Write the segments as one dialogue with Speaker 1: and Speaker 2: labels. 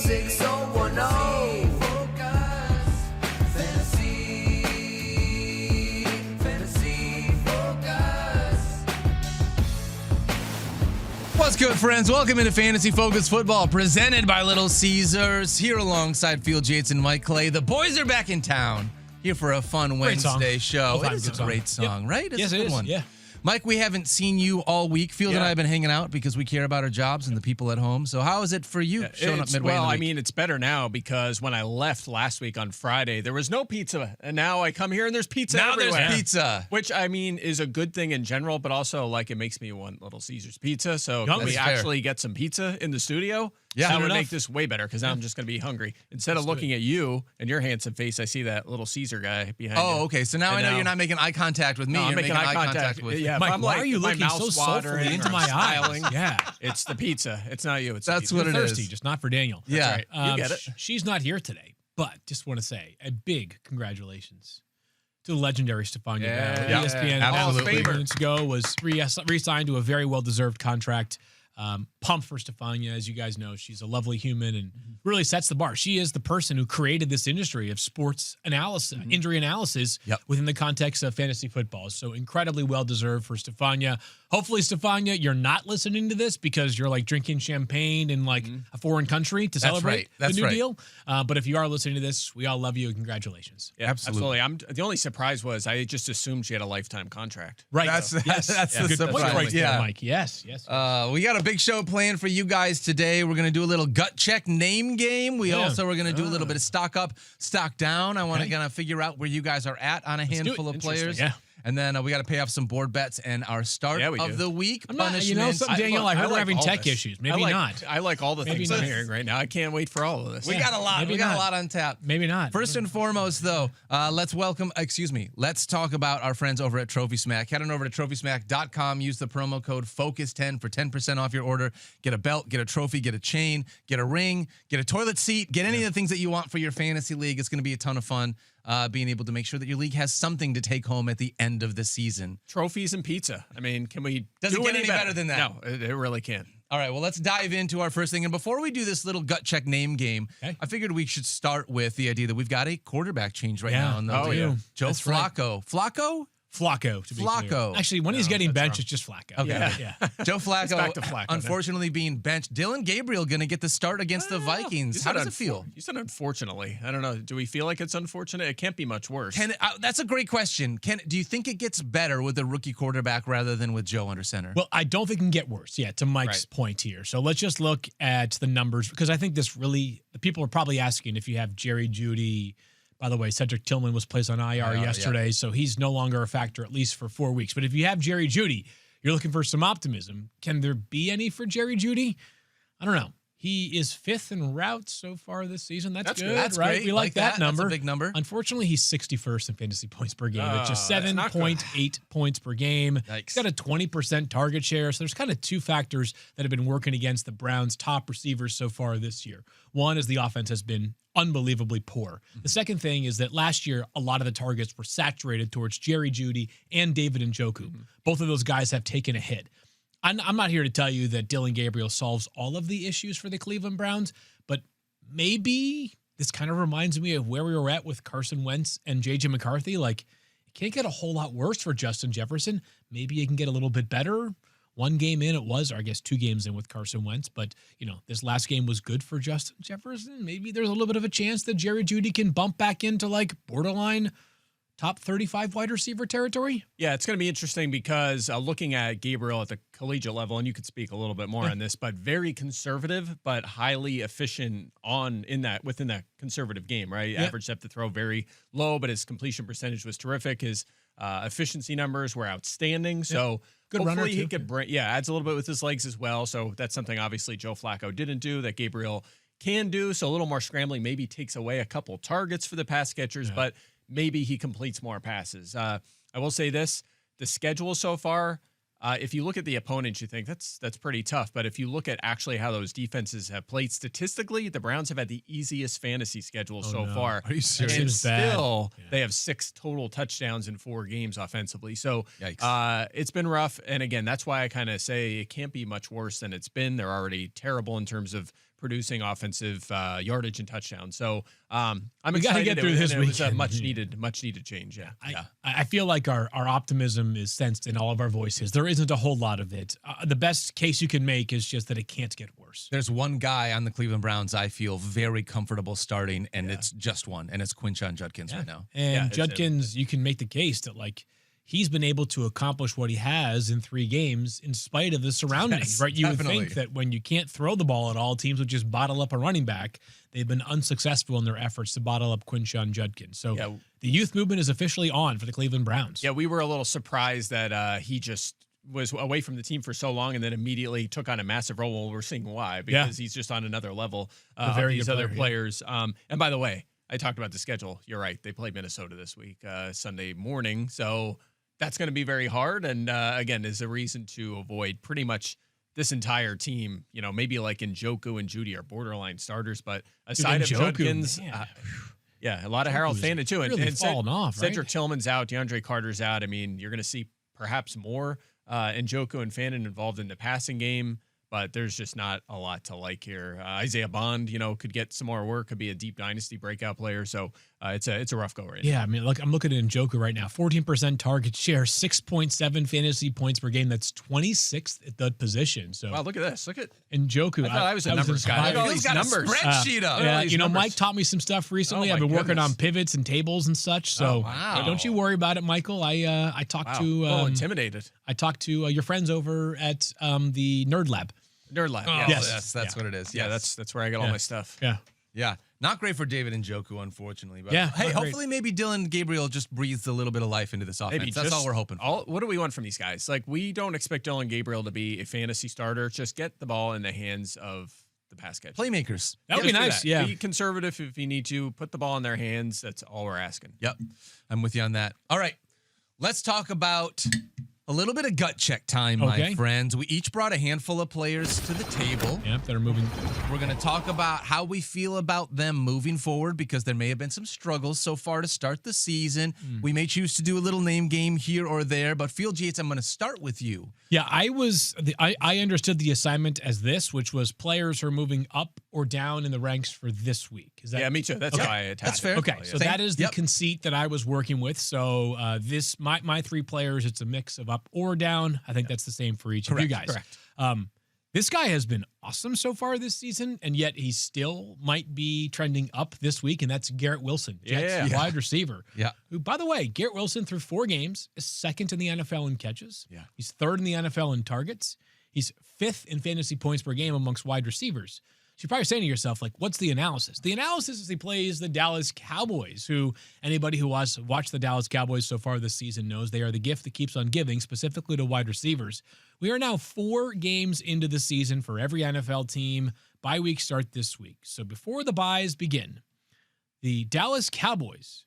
Speaker 1: 6010.
Speaker 2: What's good, friends? Welcome into Fantasy Focus Football, presented by Little Caesars. Here alongside Field Yates and Mike Clay. The boys are back in town, here for a fun Wednesday show. It is a great song, right? It's
Speaker 3: yes,
Speaker 2: a good
Speaker 3: it is.
Speaker 2: one.
Speaker 3: Yeah.
Speaker 2: Mike, we haven't seen you all week. Field and I have been hanging out because we care about our jobs and the people at home. So how is it for you showing up midway in the week?
Speaker 4: I mean, it's better now because when I left last week on Friday, there was no pizza. And now I come here and there's pizza everywhere.
Speaker 2: Now there's pizza.
Speaker 4: Which, I mean, is a good thing in general, but also, like, it makes me want Little Caesars pizza. So can we actually get some pizza in the studio?
Speaker 2: Yeah.
Speaker 4: That would make this way better because now I'm just going to be hungry. Instead of looking at you and your handsome face, I see that Little Caesar guy behind you.
Speaker 2: Oh, okay. So now I know you're not making eye contact with me.
Speaker 4: No, I'm
Speaker 2: you're
Speaker 4: making eye contact
Speaker 2: with
Speaker 4: yeah,
Speaker 3: Mike, why are you looking so soulfully into my eyes?
Speaker 4: Yeah. It's the pizza. It's not you. It's
Speaker 2: That's
Speaker 4: the
Speaker 2: what
Speaker 4: pizza.
Speaker 2: it
Speaker 3: Thirsty,
Speaker 2: is.
Speaker 3: just not for Daniel.
Speaker 2: Yeah.
Speaker 3: That's right.
Speaker 4: You get it.
Speaker 3: She's not here today, but just want to say a big congratulations to the legendary Stefania.
Speaker 4: Yeah.
Speaker 3: Bell. ESPN
Speaker 2: Absolutely.
Speaker 3: a few minutes ago was re-signed to a very well-deserved contract. Pumped for Stefania. As you guys know, she's a lovely human and really sets the bar. She is the person who created this industry of sports analysis, injury analysis within the context of fantasy football. So incredibly well-deserved for Stefania. Hopefully, Stefania, you're not listening to this because you're like drinking champagne in like a foreign country to celebrate the new deal. But if you are listening to this, we all love you and congratulations.
Speaker 4: Yeah, absolutely. The only surprise was I just assumed she had a lifetime contract.
Speaker 3: Right.
Speaker 2: That's the
Speaker 3: Good
Speaker 2: surprise.
Speaker 3: point right there, Mike. Yes.
Speaker 2: We got a big show planned for you guys today. We're going to do a little gut check name game. We also are going to do a little bit of stock up, stock down. I want to kind of figure out where you guys are at on a handful of players.
Speaker 3: Yeah.
Speaker 2: And then we got to pay off some board bets and our start of the week.
Speaker 3: Daniel, I heard we're having tech issues. Maybe not.
Speaker 4: I like all the things I'm hearing right now. I can't wait for all of this.
Speaker 2: We got a lot. We got a lot on tap.
Speaker 3: Maybe not.
Speaker 2: First and foremost, though, let's talk about our friends over at Trophy Smack. Head on over to TrophySmack.com. Use the promo code FOCUS10 for 10% off your order. Get a belt, get a trophy, get a chain, get a ring, get a toilet seat, get any of the things that you want for your fantasy league. It's going to be a ton of fun. Being able to make sure that your league has something to take home at the end of the season.
Speaker 4: Trophies and pizza. I mean, can we
Speaker 2: Does it get any better than that?
Speaker 4: No, it really can.
Speaker 2: All right, well, let's dive into our first thing. And before we do this little gut check name game, I figured we should start with the idea that we've got a quarterback change right now. Joe Flacco.
Speaker 3: Flacco, to be clear. Actually, when he's getting benched, it's just Flacco.
Speaker 2: Okay.
Speaker 3: Yeah.
Speaker 2: Joe Flacco,
Speaker 4: back to Flacco
Speaker 2: unfortunately being benched. Dillon Gabriel going to get the start against the Vikings. How does it feel?
Speaker 4: You said unfortunately. I don't know. Do we feel like it's unfortunate? It can't be much worse.
Speaker 2: That's a great question. Do you think it gets better with a rookie quarterback rather than with Joe under center?
Speaker 3: Well, I don't think it can get worse. Yeah, to Mike's point here. So let's just look at the numbers because I think this really, people are probably asking if you have Jerry Jeudy. By the way, Cedric Tillman was placed on IR yesterday, so he's no longer a factor, at least for 4 weeks. But if you have Jerry Jeudy, you're looking for some optimism. Can there be any for Jerry Jeudy? I don't know. He is 5th in routes so far this season. That's good.
Speaker 2: That's
Speaker 3: right?
Speaker 2: great.
Speaker 3: We like that number.
Speaker 2: That's a big number.
Speaker 3: Unfortunately, he's 61st in fantasy points per game. It's just 7.8 points per game. He's got a 20% target share. So there's kind of two factors that have been working against the Browns' top receivers so far this year. One is the offense has been unbelievably poor. The second thing is that last year, a lot of the targets were saturated towards Jerry Jeudy and David Njoku. Both of those guys have taken a hit. I'm not here to tell you that Dillon Gabriel solves all of the issues for the Cleveland Browns, but maybe this kind of reminds me of where we were at with Carson Wentz and J.J. McCarthy. Like, it can't get a whole lot worse for Justin Jefferson. Maybe it can get a little bit better. 1 game in it was, or I guess 2 games in with Carson Wentz. But, this last game was good for Justin Jefferson. Maybe there's a little bit of a chance that Jerry Jeudy can bump back into, like, borderline top 35 wide receiver territory?
Speaker 4: Yeah, it's going to be interesting because looking at Gabriel at the collegiate level, and you could speak a little bit more on this, but very conservative, but highly efficient within that conservative game, right? Yep. Average depth to throw very low, but his completion percentage was terrific. His efficiency numbers were outstanding. So
Speaker 3: good runner
Speaker 4: hopefully
Speaker 3: too.
Speaker 4: he could adds a little bit with his legs as well. So that's something obviously Joe Flacco didn't do that Gabriel can do. So a little more scrambling maybe takes away a couple targets for the pass catchers, but maybe he completes more passes. I will say this, the schedule so far, if you look at the opponents, you think that's pretty tough. But if you look at actually how those defenses have played statistically, the Browns have had the easiest fantasy schedule so far.
Speaker 2: Are you serious?
Speaker 4: And still, they have 6 total touchdowns in 4 games offensively. So it's been rough. And again, that's why I kind of say it can't be much worse than it's been. They're already terrible in terms of producing offensive yardage and touchdowns. So I'm
Speaker 3: We
Speaker 4: excited.
Speaker 3: gotta get through this
Speaker 4: It was a
Speaker 3: weekend.
Speaker 4: much needed change. Yeah.
Speaker 3: I feel like our optimism is sensed in all of our voices. There isn't a whole lot of it. The best case you can make is just that it can't get worse.
Speaker 2: There's one guy on the Cleveland Browns I feel very comfortable starting, and it's just one, and it's Quinshon Judkins right now.
Speaker 3: And Judkins, you can make the case that like he's been able to accomplish what he has in 3 games in spite of the surroundings, right? You would think that when you can't throw the ball at all, teams would just bottle up a running back. They've been unsuccessful in their efforts to bottle up Quinshon Judkins. So the youth movement is officially on for the Cleveland Browns.
Speaker 4: Yeah, we were a little surprised that he just was away from the team for so long and then immediately took on a massive role. Well, we're seeing why, because he's just on another level of these other players. And by the way, I talked about the schedule. You're right. They play Minnesota this week, Sunday morning. So that's going to be very hard. And again, is a reason to avoid pretty much this entire team. You know, maybe like Njoku and Judy are borderline starters, but aside of Judkins, a lot of Harold Fandon too.
Speaker 3: Really falling off, right?
Speaker 4: Cedric Tillman's out. DeAndre Carter's out. I mean, you're going to see perhaps more Njoku and Fandon involved in the passing game. But there's just not a lot to like here. Isaiah Bond, could get some more work, could be a deep dynasty breakout player. So it's a rough go right now.
Speaker 3: Yeah, I mean, look, I'm looking at Njoku right now. 14% target share, 6.7 fantasy points per game. That's 26th at that position. So
Speaker 4: wow, look at this. Look at
Speaker 3: Njoku.
Speaker 4: I thought I was a numbers guy. Look at all these numbers.
Speaker 2: Spreadsheet up.
Speaker 3: Yeah, Mike taught me some stuff recently. I've been working on pivots and tables and such. So don't you worry about it, Michael. I talked to
Speaker 4: intimidated.
Speaker 3: I talked to your friends over at the Nerd Lab.
Speaker 4: Nerd Lab.
Speaker 2: Yes, that's what it is.
Speaker 4: Yeah, that's where I get all my stuff.
Speaker 3: Yeah.
Speaker 2: Not great for David Njoku, unfortunately. But
Speaker 3: Yeah,
Speaker 2: hey,
Speaker 3: not
Speaker 2: hopefully maybe Dillon Gabriel just breathes a little bit of life into this offense.
Speaker 4: Maybe
Speaker 2: that's all we're hoping for.
Speaker 4: What do we want from these guys? Like, we don't expect Dillon Gabriel to be a fantasy starter. Just get the ball in the hands of the pass catcher.
Speaker 2: Playmakers.
Speaker 3: That would be nice, yeah.
Speaker 4: Be conservative if you need to. Put the ball in their hands. That's all we're asking.
Speaker 2: Yep. I'm with you on that. All right. Let's talk about a little bit of gut check time, my friends. We each brought a handful of players to the table.
Speaker 3: Yep, that are moving.
Speaker 2: We're going to talk about how we feel about them moving forward because there may have been some struggles so far to start the season. We may choose to do a little name game here or there, but Field Yates, I'm going to start with you.
Speaker 3: Yeah, I understood the assignment as this, which was players who are moving up or down in the ranks for this week. Is that?
Speaker 4: Yeah, me too. That's how I attacked
Speaker 2: That's fair.
Speaker 3: Okay, so that is the conceit that I was working with. So my 3 players, it's a mix of up or down. I think that's the same for each of you guys.
Speaker 4: Correct.
Speaker 3: This guy has been awesome so far this season, and yet he still might be trending up this week, and that's Garrett Wilson, Jets wide receiver.
Speaker 2: Yeah.
Speaker 3: Who, by the way, Garrett Wilson through 4 games is 2nd in the NFL in catches.
Speaker 2: Yeah.
Speaker 3: He's 3rd in the NFL in targets. He's 5th in fantasy points per game amongst wide receivers. So you're probably saying to yourself, like, what's the analysis? The analysis is he plays the Dallas Cowboys, who anybody who watched the Dallas Cowboys so far this season knows they are the gift that keeps on giving, specifically to wide receivers. We are now 4 games into the season for every NFL team. Bye week start this week. So before the byes begin, the Dallas Cowboys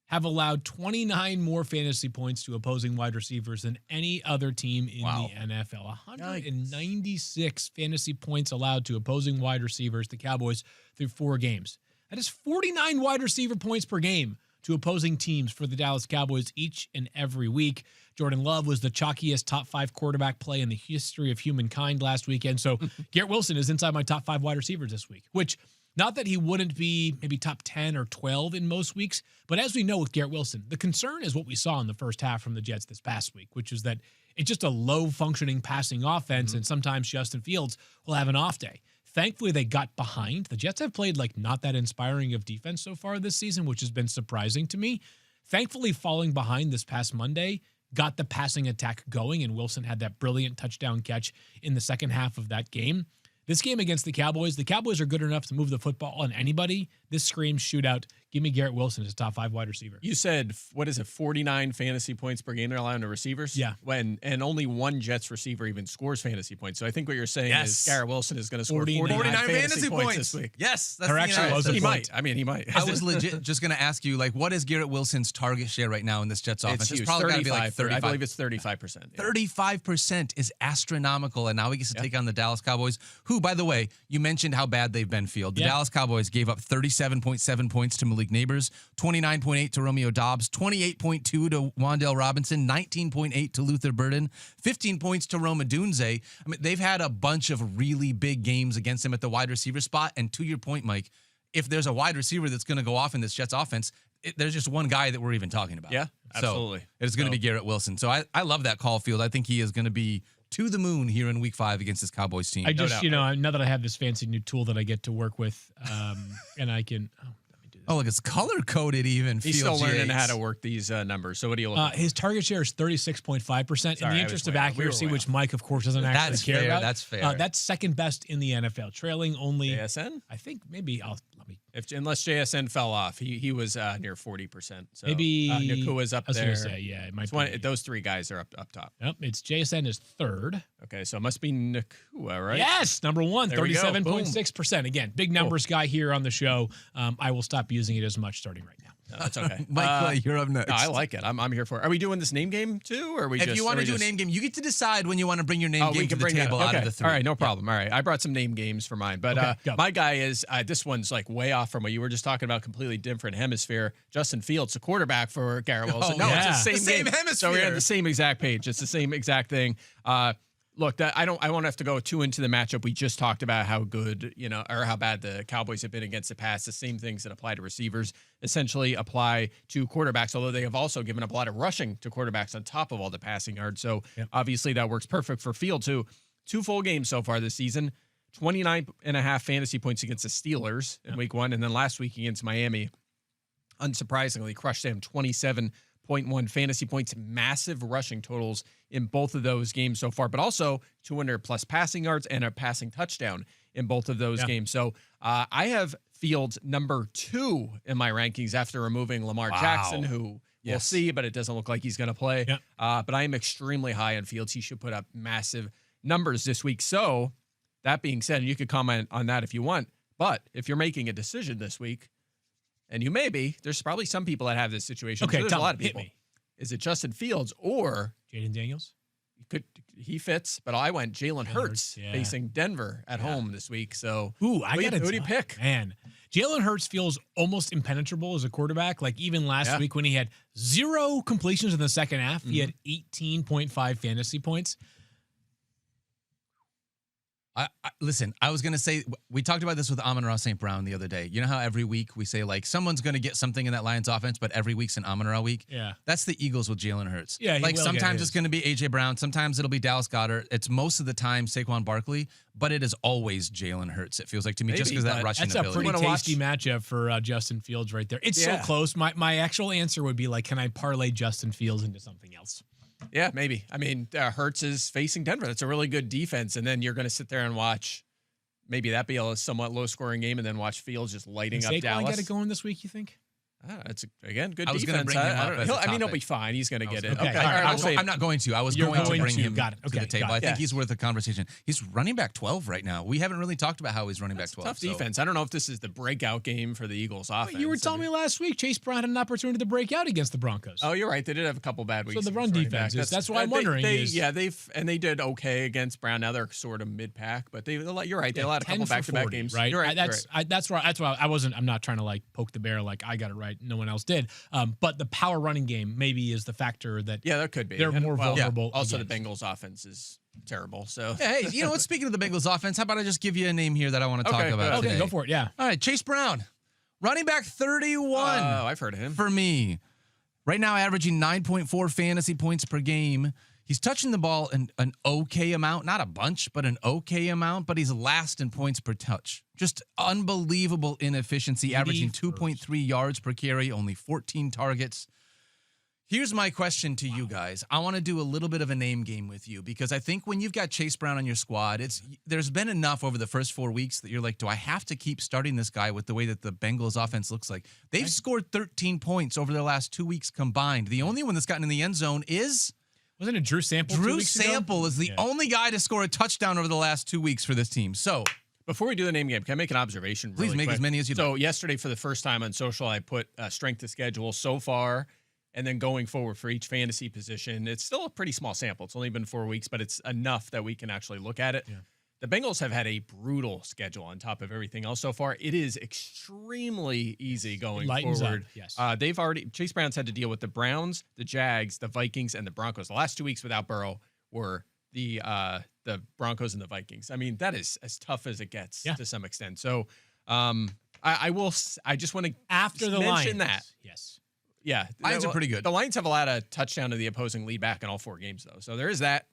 Speaker 3: have allowed 29 more fantasy points to opposing wide receivers than any other team in the NFL. 196 fantasy points allowed to opposing wide receivers, the Cowboys, through 4 games. That is 49 wide receiver points per game to opposing teams for the Dallas Cowboys each and every week. Jordan Love was the chalkiest top 5 quarterback play in the history of humankind last weekend. So Garrett Wilson is inside my top 5 wide receivers this week, which not that he wouldn't be maybe top 10 or 12 in most weeks, but as we know with Garrett Wilson, the concern is what we saw in the first half from the Jets this past week, which is that it's just a low-functioning passing offense, and sometimes Justin Fields will have an off day. Thankfully, they got behind. The Jets have played like not that inspiring of defense so far this season, which has been surprising to me. Thankfully, falling behind this past Monday got the passing attack going, and Wilson had that brilliant touchdown catch in the second half of that game. This game against the Cowboys are good enough to move the football on anybody. This screams shootout. Give me Garrett Wilson as a top 5 wide receiver.
Speaker 4: You said, 49 fantasy points per game they're allowing to receivers?
Speaker 3: Yeah.
Speaker 4: And only 1 Jets receiver even scores fantasy points. So I think what you're saying is Garrett Wilson is going to score 49 fantasy points this week.
Speaker 2: Yes.
Speaker 3: There actually was a
Speaker 4: He
Speaker 3: point.
Speaker 4: might. I mean, he might.
Speaker 2: I was legit just going to ask you, like, what is Garrett Wilson's target share right now in this Jets offense?
Speaker 4: It's
Speaker 2: probably got to be like 35.
Speaker 4: I believe it's 35%.
Speaker 2: 35% is astronomical, and now he gets to take on the Dallas Cowboys, who who, by the way, you mentioned how bad they've been field. The Dallas Cowboys gave up 37.7 points to Malik Neighbors, 29.8 to Romeo Dobbs, 28.2 to Wan'Dale Robinson, 19.8 to Luther Burden, 15 points to Roma Dunze. I mean, they've had a bunch of really big games against him at the wide receiver spot. And to your point, Mike, if there's a wide receiver that's going to go off in this Jets offense, there's just one guy that we're even talking about.
Speaker 4: Yeah, absolutely.
Speaker 2: So it's going to be Garrett Wilson. So I love that call, Field. I think he is going to be to the moon here in week 5 against this Cowboys team.
Speaker 3: I just, now that I have this fancy new tool that I get to work with, and I can, let me do this.
Speaker 2: Oh, look, it's color coded even.
Speaker 4: He's still learning how to work these numbers. So what do you look
Speaker 3: his target share is 36.5%. In the interest of accuracy, which Mike, of course, doesn't actually care about.
Speaker 2: That's fair.
Speaker 3: That's second best in the NFL, trailing only
Speaker 4: JSN.
Speaker 3: I think maybe
Speaker 4: unless JSN fell off, he was near 40%. So
Speaker 3: maybe
Speaker 4: Nakua's up there.
Speaker 3: I was going to say, yeah, it might be.
Speaker 4: Those three guys are up top.
Speaker 3: Yep, it's JSN is third.
Speaker 4: Okay, so it must be Nakua, right?
Speaker 3: Yes, number one, 37.6%. Again, big numbers guy here on the show. I will stop using it as much starting right now.
Speaker 4: No, that's okay.
Speaker 2: Mike, you're up next.
Speaker 4: No, I like it. I'm here for it. Are we doing this name game too? Or are we
Speaker 2: if you want to do a name game, you get to decide when you want to bring your name game to the table out of the 3.
Speaker 4: All right, no problem. All right, I brought some name games for mine. But my guy is, this one's like way off from what you were just talking about, completely different hemisphere. Justin Fields, the quarterback for Garrett Wilson. It's the same
Speaker 2: hemisphere.
Speaker 4: So we're on the same exact page. It's the same exact thing. Look, I won't have to go too into the matchup. We just talked about how good, or how bad the Cowboys have been against the pass. The same things that apply to receivers essentially apply to quarterbacks, although they have also given up a lot of rushing to quarterbacks on top of all the passing yards. So obviously that works perfect for Fields, too. 2 full games so far this season, 29.5 fantasy points against the Steelers in week 1, and then last week against Miami, unsurprisingly, crushed them 27.1 fantasy points, massive rushing totals in both of those games so far, but also 200 plus passing yards and a passing touchdown in both of those games. So I have Fields number 2 in my rankings after removing Lamar Jackson, who we'll see, but it doesn't look like he's going to play. But I am extremely high on Fields. He should put up massive numbers this week. So that being said, and you could comment on that if you want, but if you're making a decision this week, and you may be, there's probably some people that have this situation.
Speaker 3: Okay,
Speaker 4: so there's a lot of
Speaker 3: hit
Speaker 4: people.
Speaker 3: me.
Speaker 4: Is it Justin Fields or
Speaker 3: Jaden Daniels?
Speaker 4: He fits, but I went Jalen Hurts facing Denver at home this week. So
Speaker 3: who
Speaker 4: do you pick?
Speaker 3: Man, Jalen Hurts feels almost impenetrable as a quarterback. Like even last week when he had 0 completions in the second half, he had 18.5 fantasy points.
Speaker 2: Listen, I was going to say, we talked about this with Amon-Ra St. Brown the other day. You know how every week we say, like, someone's going to get something in that Lions offense, but every week's an Amon-Ra week?
Speaker 3: Yeah.
Speaker 2: That's the Eagles with Jalen Hurts.
Speaker 3: Yeah,
Speaker 2: like, sometimes it's going to be A.J. Brown. Sometimes it'll be Dallas Goedert. It's most of the time Saquon Barkley, but it is always Jalen Hurts, it feels like to me, just because that rushing
Speaker 3: that's
Speaker 2: ability.
Speaker 3: That's a pretty tasty matchup for Justin Fields right there. It's so close. My actual answer would be, like, can I parlay Justin Fields into something else?
Speaker 4: Yeah, maybe. I mean, Hurts is facing Denver. That's a really good defense, and then you're going to sit there and watch. Maybe that be a somewhat low-scoring game, and then watch Fields just lighting up Dallas.
Speaker 3: Get it going this week, you think?
Speaker 4: It's again good defense.
Speaker 2: I was going to bring him up as a topic.
Speaker 4: He'll be fine. He's going to get it.
Speaker 3: Okay.
Speaker 2: I'm not going to. I was going to bring him to the table. I think he's worth a conversation. He's running back 12 right now. We haven't really talked about how he's running back 12.
Speaker 4: Tough defense. I don't know if this is the breakout game for the Eagles offense.
Speaker 3: You were telling me last week Chase Brown had an opportunity to break out against the Broncos.
Speaker 4: Oh, you're right. They did have a couple bad weeks.
Speaker 3: So the run defense. That's why I'm wondering.
Speaker 4: They did okay against Brown. Now they're sort of mid-pack, but you're right. They allowed a couple back-to-back games.
Speaker 3: Right.
Speaker 4: You're right.
Speaker 3: That's why I'm not trying to like poke the bear like I got it right. No one else did. But the power running game maybe is the factor that
Speaker 4: that could be.
Speaker 3: They're more vulnerable.
Speaker 4: Also, the Bengals offense is terrible. So
Speaker 2: hey, you know what? Speaking of the Bengals offense, how about I just give you a name here that I want to talk about today?
Speaker 3: Okay, go for it. Yeah.
Speaker 2: All right, Chase Brown, running back 31.
Speaker 4: Oh, I've heard of him.
Speaker 2: For me, right now averaging 9.4 fantasy points per game. He's touching the ball an okay amount, not a bunch, but an okay amount, but he's last in points per touch. Just unbelievable inefficiency, averaging 2.3 yards per carry, only 14 targets. Here's my question to you guys. I want to do a little bit of a name game with you because I think when you've got Chase Brown on your squad, there's been enough over the first 4 weeks that you're like, do I have to keep starting this guy with the way that the Bengals offense looks like? They've scored 13 points over their last 2 weeks combined. The only one that's gotten in the end zone is...
Speaker 3: Wasn't it Drew Sample?
Speaker 2: Drew Sample is the only guy to score a touchdown over the last 2 weeks for this team. So
Speaker 4: before we do the name game, can I make an observation?
Speaker 2: Please make as many as you like.
Speaker 4: So yesterday, for the first time on social, I put strength of schedule so far, and then going forward for each fantasy position. It's still a pretty small sample. It's only been 4 weeks, but it's enough that we can actually look at it. Yeah. The Bengals have had a brutal schedule on top of everything else so far. It is extremely easy going forward.
Speaker 3: Yes.
Speaker 4: Chase Brown's had to deal with the Browns, the Jags, the Vikings, and the Broncos. The last 2 weeks without Burrow were the Broncos and the Vikings. I mean, that is as tough as it gets to some extent. So I just want to
Speaker 3: after the
Speaker 4: mention
Speaker 3: Lions.
Speaker 4: that.
Speaker 3: Yes.
Speaker 4: Yeah.
Speaker 2: Lions are pretty good.
Speaker 4: The Lions have allowed a touchdown to the opposing lead back in all 4 games, though. So there is that,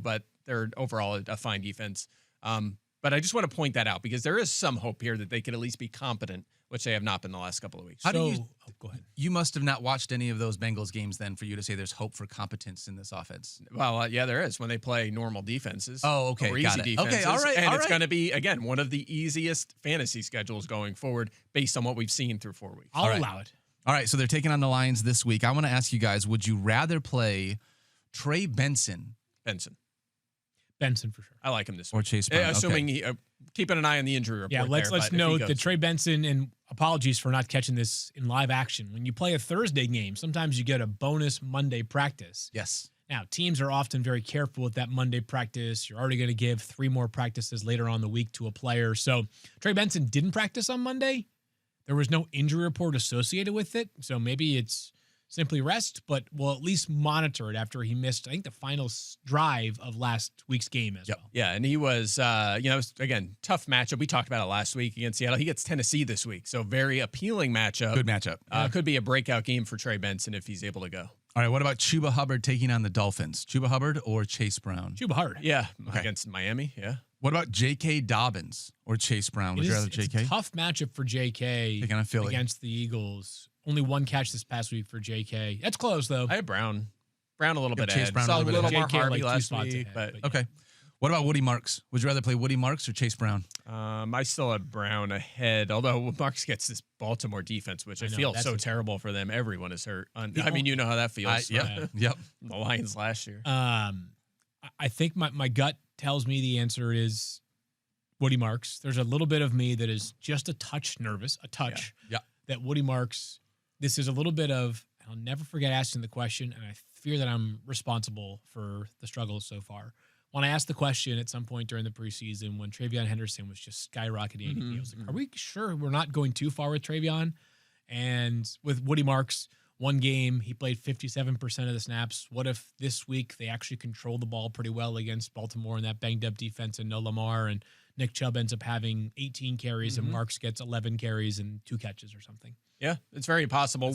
Speaker 4: but they're overall a fine defense. But I just want to point that out because there is some hope here that they could at least be competent, which they have not been the last couple of weeks.
Speaker 2: Go ahead. You must have not watched any of those Bengals games then for you to say there's hope for competence in this offense.
Speaker 4: Well, yeah, there is when they play normal defenses.
Speaker 2: Oh, okay.
Speaker 4: Or
Speaker 2: Got
Speaker 4: easy
Speaker 2: it.
Speaker 4: defenses.
Speaker 2: Okay, all right.
Speaker 4: And it's going to be, again, one of the easiest fantasy schedules going forward based on what we've seen through 4 weeks.
Speaker 3: I'll allow it.
Speaker 2: All right, so they're taking on the Lions this week. I want to ask you guys, would you rather play Trey Benson
Speaker 3: Benson for sure.
Speaker 4: I like him this
Speaker 2: or
Speaker 4: week.
Speaker 2: Chase Brown?
Speaker 4: Assuming he, keeping an eye on the injury report.
Speaker 3: Yeah, let's note that Trey Benson, and apologies for not catching this in live action. When you play a Thursday game, sometimes you get a bonus Monday practice.
Speaker 2: Yes.
Speaker 3: Now, teams are often very careful with that Monday practice. You're already going to give 3 more practices later on the week to a player. So Trey Benson didn't practice on Monday. There was no injury report associated with it. So maybe it's simply rest, but we'll at least monitor it after he missed, I think, the final drive of last week's game as well.
Speaker 4: Yeah, and he was, again, tough matchup. We talked about it last week against Seattle. He gets Tennessee this week, so very appealing matchup.
Speaker 2: Good matchup.
Speaker 4: Could be a breakout game for Trey Benson if he's able to go.
Speaker 2: All right, what about Chuba Hubbard taking on the Dolphins? Chuba Hubbard or Chase Brown?
Speaker 3: Chuba Hubbard.
Speaker 4: Yeah, against Miami, yeah.
Speaker 2: What about J.K. Dobbins or Chase Brown? Would you rather J.K.?
Speaker 3: It's a tough matchup for J.K.
Speaker 2: Taking on Philly
Speaker 3: against the Eagles. Only 1 catch this past week for J.K. That's close, though.
Speaker 4: I have Brown. Brown a little bit
Speaker 2: Chase
Speaker 4: ahead.
Speaker 2: Brown
Speaker 4: Saw
Speaker 2: a little bit
Speaker 4: more
Speaker 3: ahead. JK
Speaker 4: Harvey
Speaker 3: like 2
Speaker 4: last
Speaker 3: spots
Speaker 4: week.
Speaker 3: ahead,
Speaker 4: But
Speaker 2: Okay. What about Woody Marks? Would you rather play Woody Marks or Chase Brown?
Speaker 4: I still have Brown ahead, although Marks gets this Baltimore defense, which I feel so terrible for them. Everyone is hurt. I mean, you know how that feels.
Speaker 2: Yep.
Speaker 4: The Lions last year.
Speaker 3: I think my gut tells me the answer is Woody Marks. There's a little bit of me that is just a touch nervous, that Woody Marks, this is a little bit of, I'll never forget asking the question, and I fear that I'm responsible for the struggles so far. When I asked the question at some point during the preseason when Travion Henderson was just skyrocketing, I was like, are we sure we're not going too far with Travion? And with Woody Marks, 1 game, he played 57% of the snaps. What if this week they actually control the ball pretty well against Baltimore and that banged up defense and no Lamar, and Nick Chubb ends up having 18 carries and Marks gets 11 carries and 2 catches or something?
Speaker 4: Yeah, it's very possible.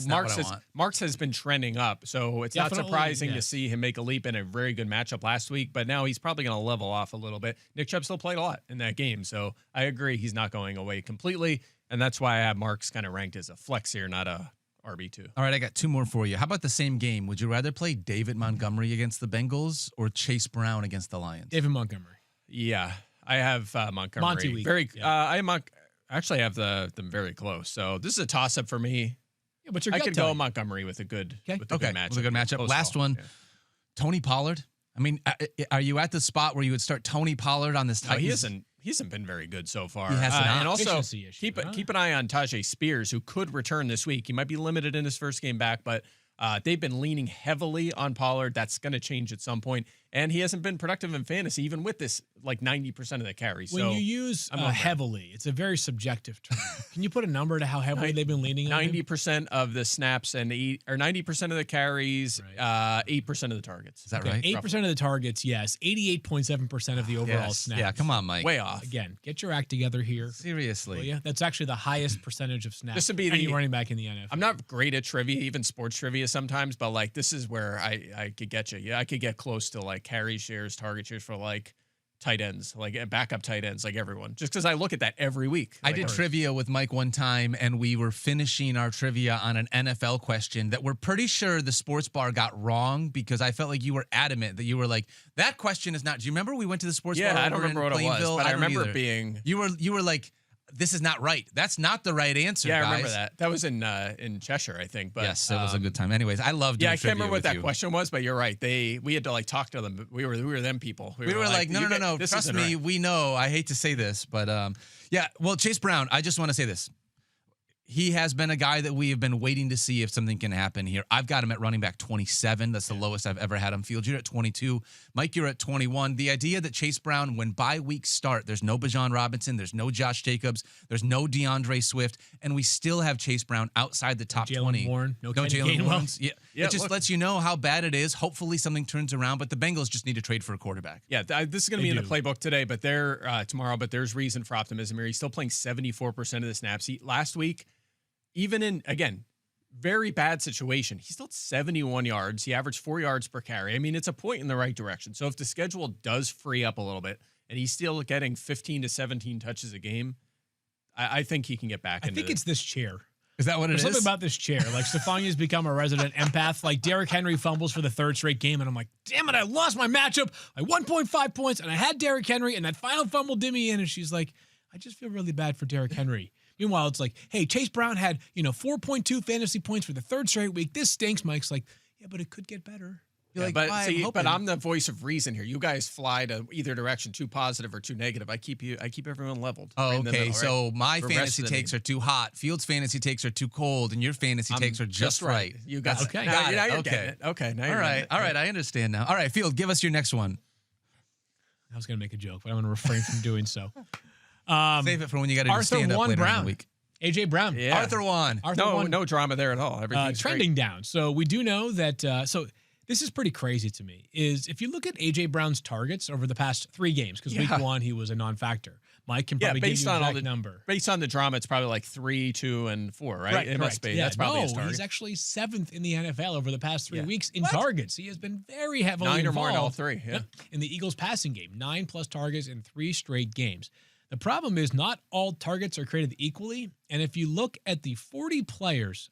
Speaker 4: Marks has been trending up, so it's not surprising to see him make a leap in a very good matchup last week, but now he's probably going to level off a little bit. Nick Chubb still played a lot in that game, so I agree he's not going away completely, and that's why I have Marks kind of ranked as a flex here, not a RB2.
Speaker 2: All right, I got 2 more for you. How about the same game? Would you rather play David Montgomery against the Bengals or Chase Brown against the Lions?
Speaker 3: David Montgomery.
Speaker 4: Yeah, I have Montgomery.
Speaker 3: Monty week.
Speaker 4: I actually have them very close, so this is a toss-up for me.
Speaker 3: Yeah, but
Speaker 4: I could go Montgomery with a good matchup.
Speaker 2: With a good matchup. Last one, Tony Pollard. I mean, are you at the spot where you would start Tony Pollard on this Titans?
Speaker 4: No, he hasn't been very good so far.
Speaker 2: He has not.
Speaker 4: And also, keep an eye on Tajay Spears, who could return this week. He might be limited in his first game back, but they've been leaning heavily on Pollard. That's going to change at some point. And he hasn't been productive in fantasy, even with this, like 90% of the carries.
Speaker 3: When you use heavily, it's a very subjective term. Can you put a number to how heavily they've been leaning on
Speaker 4: 90% of the snaps and 90% of the carries, 8% of the targets.
Speaker 2: Is that right?
Speaker 3: 8% of the targets, yes. 88.7% of the overall snaps.
Speaker 2: Yeah, come on, Mike.
Speaker 4: Way off.
Speaker 3: Again, get your act together here.
Speaker 2: Seriously.
Speaker 3: Yeah, that's actually the highest percentage of snaps.
Speaker 4: This would be
Speaker 3: any running back in the NFL.
Speaker 4: I'm not great at trivia, even sports trivia sometimes, but like this is where I could get you. Yeah, I could get close to like carry shares, target shares for like tight ends, like backup tight ends, like everyone, just because I look at that every week.
Speaker 2: I did trivia with Mike one time, and we were finishing our trivia on an NFL question that we're pretty sure the sports bar got wrong, because I felt like you were adamant that you were like, that question is not. Do you remember we went to the sports bar?
Speaker 4: Yeah, I don't remember what it was, but I remember it being.
Speaker 2: You were like, this is not right. That's not the right answer.
Speaker 4: Yeah,
Speaker 2: guys.
Speaker 4: I remember that. That was in Cheshire, I think. But
Speaker 2: yes, it was a good time. Anyways, I loved.
Speaker 4: Yeah, I can't remember what that question was, but you're right. We had to like talk to them. We were them people.
Speaker 2: We were like, no. Trust me, we know. I hate to say this, but yeah. Well, Chase Brown. I just want to say this. He has been a guy that we have been waiting to see if something can happen here. I've got him at running back 27. That's the lowest I've ever had him. Field, you're at 22. Mike, you're at 21. The idea that Chase Brown, when bye weeks start, there's no Bijan Robinson, there's no Josh Jacobs, there's no DeAndre Swift, and we still have Chase Brown outside the top 20.
Speaker 3: Warren, no
Speaker 2: Jalen Warren. Yeah, it just
Speaker 4: look,
Speaker 2: lets you know how bad it is. Hopefully something turns around, but the Bengals just need to trade for a quarterback.
Speaker 4: Yeah, this is going to be in the playbook today, but tomorrow. But there's reason for optimism here. He's still playing 74% of the snaps. Last week, even in, again, very bad situation, he still had 71 yards. He averaged 4 yards per carry. I mean, it's a point in the right direction. So if the schedule does free up a little bit and he's still getting 15 to 17 touches a game, I think he can get back into it.
Speaker 3: I think it's this chair.
Speaker 2: Is that what it is?
Speaker 3: There's something about this chair. Like, Stefania's become a resident empath. Like, Derrick Henry fumbles for the third straight game, and I'm like, damn it, I lost my matchup. I 1.5 points, and I had Derrick Henry, and that final fumble did me in, and she's like, I just feel really bad for Derrick Henry. Meanwhile, it's like, hey, Chase Brown had, 4.2 fantasy points for the third straight week. This stinks. Mike's like, yeah, but it could get better.
Speaker 2: You're like,
Speaker 4: but I'm the voice of reason here. You guys fly to either direction, too positive or too negative. I keep everyone leveled.
Speaker 2: Oh,
Speaker 4: right
Speaker 2: okay.
Speaker 4: Middle,
Speaker 2: So
Speaker 4: right?
Speaker 2: my fantasy takes are too hot. Field's fantasy takes are too cold, and your fantasy takes are just right.
Speaker 4: You got
Speaker 3: okay.
Speaker 4: Now
Speaker 2: Got
Speaker 4: you're
Speaker 2: it.
Speaker 4: getting it. Okay. Now
Speaker 2: All right. All right. I understand now. All right, Field, give us your next one.
Speaker 3: I was going to make a joke, but I'm going to refrain from doing so.
Speaker 2: Save it for when you got to do
Speaker 3: Arthur
Speaker 2: stand-up
Speaker 3: Juan
Speaker 2: later in
Speaker 3: Brown.
Speaker 2: the week.
Speaker 3: A.J. Brown.
Speaker 4: Yeah.
Speaker 2: Arthur Juan.
Speaker 4: No drama there at all. Everything's
Speaker 3: trending down. So we do know that. So this is pretty crazy to me. Is if you look at A.J. Brown's targets over the past 3 games, because week 1 he was a non-factor. Mike can probably give you an exact number.
Speaker 4: Based on the drama, it's probably like 3, 2, and 4, right?
Speaker 3: Right,
Speaker 4: it must be. That's probably his target.
Speaker 3: He's actually 7th in the NFL over the past 3 weeks in targets. He has been very heavily
Speaker 4: 9 or
Speaker 3: involved
Speaker 4: more in all 3. Yeah.
Speaker 3: In the Eagles passing game, 9+ targets in 3 straight games. The problem is not all targets are created equally. And if you look at the 40 players,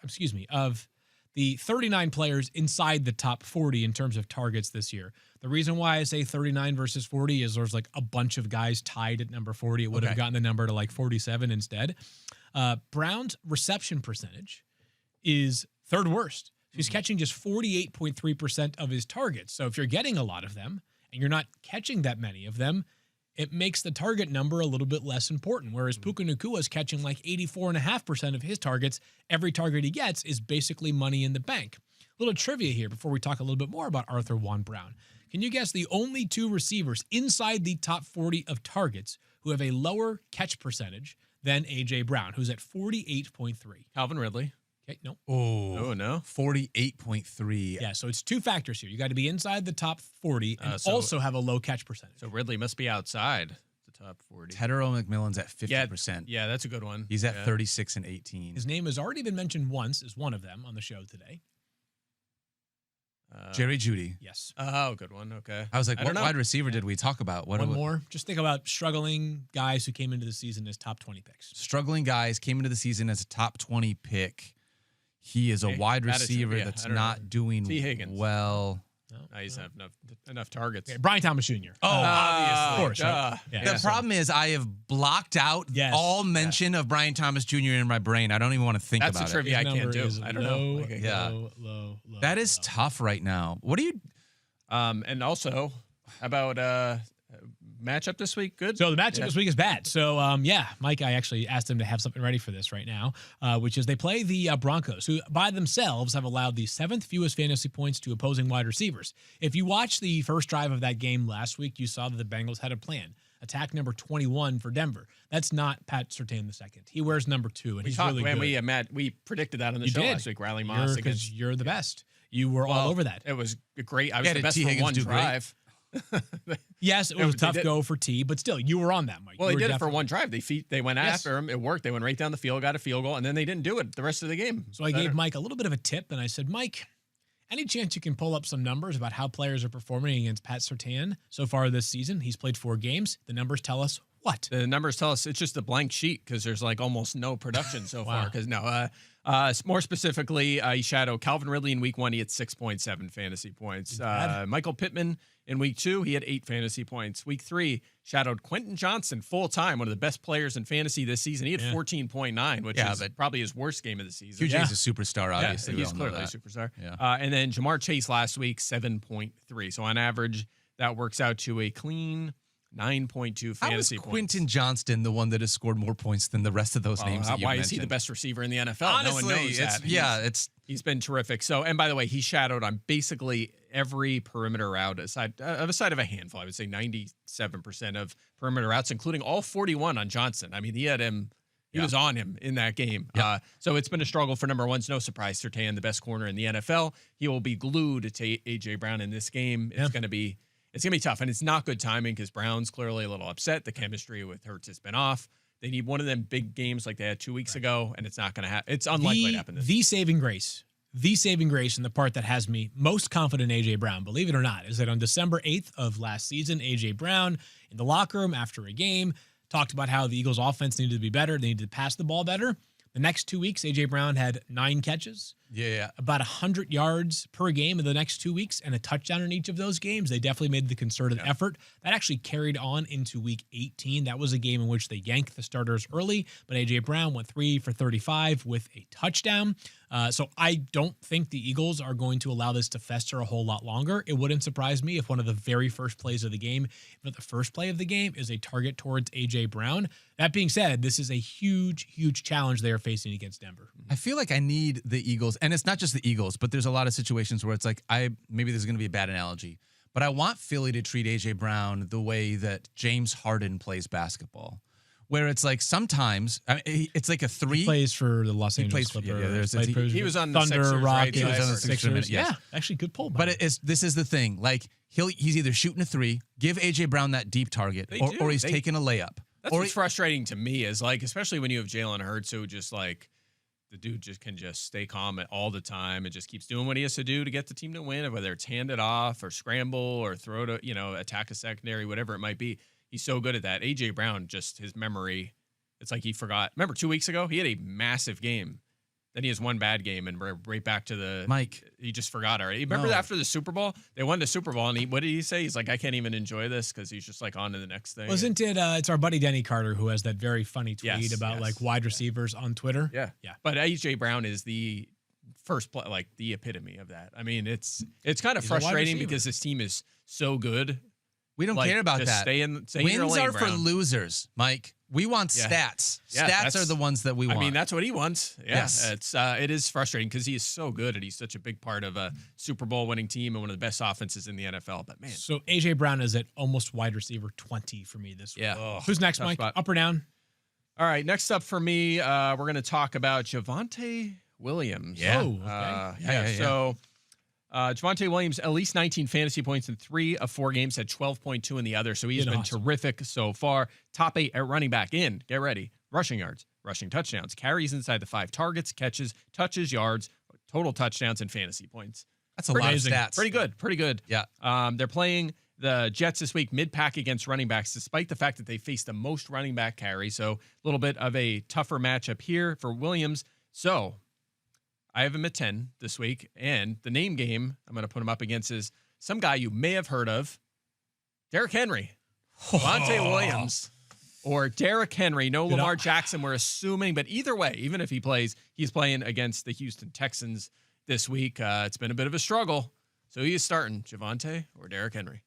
Speaker 3: of the 39 players inside the top 40 in terms of targets this year, the reason why I say 39 versus 40 is there's like a bunch of guys tied at number 40. It would have gotten the number to like 47 instead. Brown's reception percentage is 3rd worst. He's catching just 48.3% of his targets. So if you're getting a lot of them and you're not catching that many of them, it makes the target number a little bit less important. Whereas Puka Nacua is catching like 84.5% of his targets. Every target he gets is basically money in the bank. A little trivia here before we talk a little bit more about Arthur Juan Brown. Can you guess the only 2 receivers inside the top 40 of targets who have a lower catch percentage than A.J. Brown, who's at 48.3?
Speaker 4: Calvin Ridley.
Speaker 3: Okay, no.
Speaker 4: Oh, no.
Speaker 2: 48.3.
Speaker 3: Yeah, so it's 2 factors here. You got to be inside the top 40 and also have a low catch percentage.
Speaker 4: So Ridley must be outside the top 40.
Speaker 2: Tedero McMillan's at 50%.
Speaker 4: Yeah, that's a good one.
Speaker 2: He's at 36 and 18.
Speaker 3: His name has already been mentioned once as one of them on the show today.
Speaker 2: Jerry Jeudy.
Speaker 3: Yes.
Speaker 4: Oh, good one. Okay.
Speaker 2: I was like, what wide receiver did we talk about?
Speaker 3: One more. Just think about struggling guys who came into the season as top 20 picks.
Speaker 2: Struggling guys came into the season as a top 20 pick. He is a wide receiver that's not doing well.
Speaker 4: No, he's have enough targets.
Speaker 3: Okay, Brian Thomas Jr.
Speaker 2: Oh, obviously.
Speaker 3: Of course. Right?
Speaker 2: The problem is I have blocked out all mention of Brian Thomas Jr. in my brain. I don't even want to think about it.
Speaker 4: That's a trivia I can't do. I don't know.
Speaker 3: Low.
Speaker 2: That is tough right now. What do you...
Speaker 4: And also, about matchup this week? Good.
Speaker 3: So the matchup this week is bad. So Mike, I actually asked him to have something ready for this right now, which is they play the Broncos, who by themselves have allowed the 7th fewest fantasy points to opposing wide receivers. If you watched the first drive of that game last week, you saw that the Bengals had a plan. Attack number 21 for Denver. That's not Pat Surtain II. He wears number 2, and he's really good.
Speaker 4: We predicted that on the show last week. Riley Moss
Speaker 3: because you're the best. You were all over that.
Speaker 4: It was great. I was the best for one drive.
Speaker 3: Yes, it was a tough go for T, but still, you were on that, Mike.
Speaker 4: Well, they did it for one drive. They went after him. It worked. They went right down the field, got a field goal, and then they didn't do it the rest of the game.
Speaker 3: So I gave Mike a little bit of a tip, and I said, Mike, any chance you can pull up some numbers about how players are performing against Pat Surtain so far this season? He's played 4 games. The numbers tell us what?
Speaker 4: The numbers tell us it's just a blank sheet because there's like almost no production so far. Because more specifically, he shadowed Calvin Ridley in week 1. He had 6.7 fantasy points. Michael Pittman in week 2, he had 8 fantasy points. Week 3, shadowed Quentin Johnson full time, one of the best players in fantasy this season. He had 14.9, which is probably his worst game of the season.
Speaker 2: QJ's a superstar, obviously.
Speaker 4: He's clearly a superstar. And then Jamar Chase last week, 7.3. So on average, that works out to a clean 9.2
Speaker 2: How
Speaker 4: fantasy
Speaker 2: is
Speaker 4: points.
Speaker 2: Quentin Johnston the one that has scored more points than the rest of those names that you
Speaker 4: Why
Speaker 2: mentioned?
Speaker 4: is he the best receiver in the NFL?
Speaker 2: Honestly,
Speaker 4: no one knows that. He's been terrific. So, and by the way, he shadowed on basically every perimeter route aside of a handful. I would say 97% of perimeter routes, including all 41 on Johnson. I mean, he had him. He was on him in that game.
Speaker 2: Yeah.
Speaker 4: So it's been a struggle for number one. It's no surprise. Surtain, the best corner in the NFL. He will be glued to A.J. Brown in this game. It's going to be tough. And it's not good timing because Brown's clearly a little upset. The chemistry with Hurts has been off. They need one of them big games like they had 2 weeks ago, and it's not going to happen. It's unlikely to happen this
Speaker 3: The saving grace, and the part that has me most confident in A.J. Brown, believe it or not, is that on December 8th of last season, A.J. Brown in the locker room after a game talked about how the Eagles offense needed to be better. They needed to pass the ball better. The next 2 weeks, A.J. Brown had 9 catches. About 100 yards per game in the next 2 weeks and a touchdown in each of those games. They definitely made the concerted effort. That actually carried on into week 18. That was a game in which they yanked the starters early, but A.J. Brown went 3 for 35 with a touchdown. So I don't think the Eagles are going to allow this to fester a whole lot longer. It wouldn't surprise me if one of the very first plays of the game, if not the first play of the game, is a target towards A.J. Brown. That being said, this is a huge, huge challenge they are facing against Denver.
Speaker 2: I feel like I need the Eagles, and it's not just the Eagles, but there's a lot of situations where it's like, maybe this is going to be a bad analogy, but I want Philly to treat A.J. Brown the way that James Harden plays basketball, where it's like sometimes it's like a 3.
Speaker 3: He plays for the Los Angeles Clippers.
Speaker 4: He was on the
Speaker 3: Thunder,
Speaker 4: Sixers,
Speaker 3: Rockets,
Speaker 2: He was on the Sixers,
Speaker 3: Yeah, actually good pull.
Speaker 2: But this is the thing. Like he's either shooting a 3, give A.J. Brown that deep target, or he's taking a layup.
Speaker 4: That's what's frustrating to me is like, especially when you have Jalen Hurts, who just like the dude can stay calm all the time and just keeps doing what he has to do to get the team to win, whether it's hand it off or scramble or throw to, attack a secondary, whatever it might be. He's so good at that. A.J. Brown, just his memory, it's like he forgot. Remember 2 weeks ago, he had a massive game. Then he has one bad game, and we're right back to the
Speaker 2: Mike.
Speaker 4: He just forgot already. Remember after the Super Bowl, they won the Super Bowl, and what did he say? He's like, I can't even enjoy this because he's just like on to the next thing.
Speaker 3: Wasn't it? It's our buddy Denny Carter who has that very funny tweet about like wide receivers on Twitter.
Speaker 4: Yeah. But A.J. Brown is the first play, like the epitome of that. I mean, it's kind of frustrating because this team is so good.
Speaker 2: We don't care about that.
Speaker 4: Stay in
Speaker 2: Wins
Speaker 4: your lane,
Speaker 2: are for losers, Mike. We want stats. Stats are the ones that we want.
Speaker 4: I mean, that's what he wants. Yeah,
Speaker 2: yes.
Speaker 4: It is frustrating because he is so good and he's such a big part of a Super Bowl winning team and one of the best offenses in the NFL. But man,
Speaker 3: so A.J. Brown is at almost wide receiver 20 for me this week.
Speaker 4: Yeah.
Speaker 3: Who's next, Mike?
Speaker 4: Spot.
Speaker 3: Up or down?
Speaker 4: All right, next up for me, we're going to talk about Javonte Williams.
Speaker 3: Yeah. Oh, okay.
Speaker 4: So Javonte Williams, at least 19 fantasy points in 3 of 4 games, had 12.2 in the other. So he's been terrific so far. Top 8 at running back in. Get ready. Rushing yards, rushing touchdowns, carries inside the 5, targets, catches, touches, yards, total touchdowns, and fantasy points.
Speaker 2: That's a lot of stats.
Speaker 4: Pretty good.
Speaker 2: Yeah.
Speaker 4: They're playing the Jets this week mid-pack against running backs, despite the fact that they face the most running back carry. So a little bit of a tougher matchup here for Williams. So I have him at 10 this week, and the name game I'm going to put him up against is some guy you may have heard of, Derrick Henry. Javonte Williams or Derrick Henry. No Lamar Jackson, we're assuming, but either way, even if he plays, he's playing against the Houston Texans this week. It's been a bit of a struggle. So he is starting Javonte or Derrick Henry.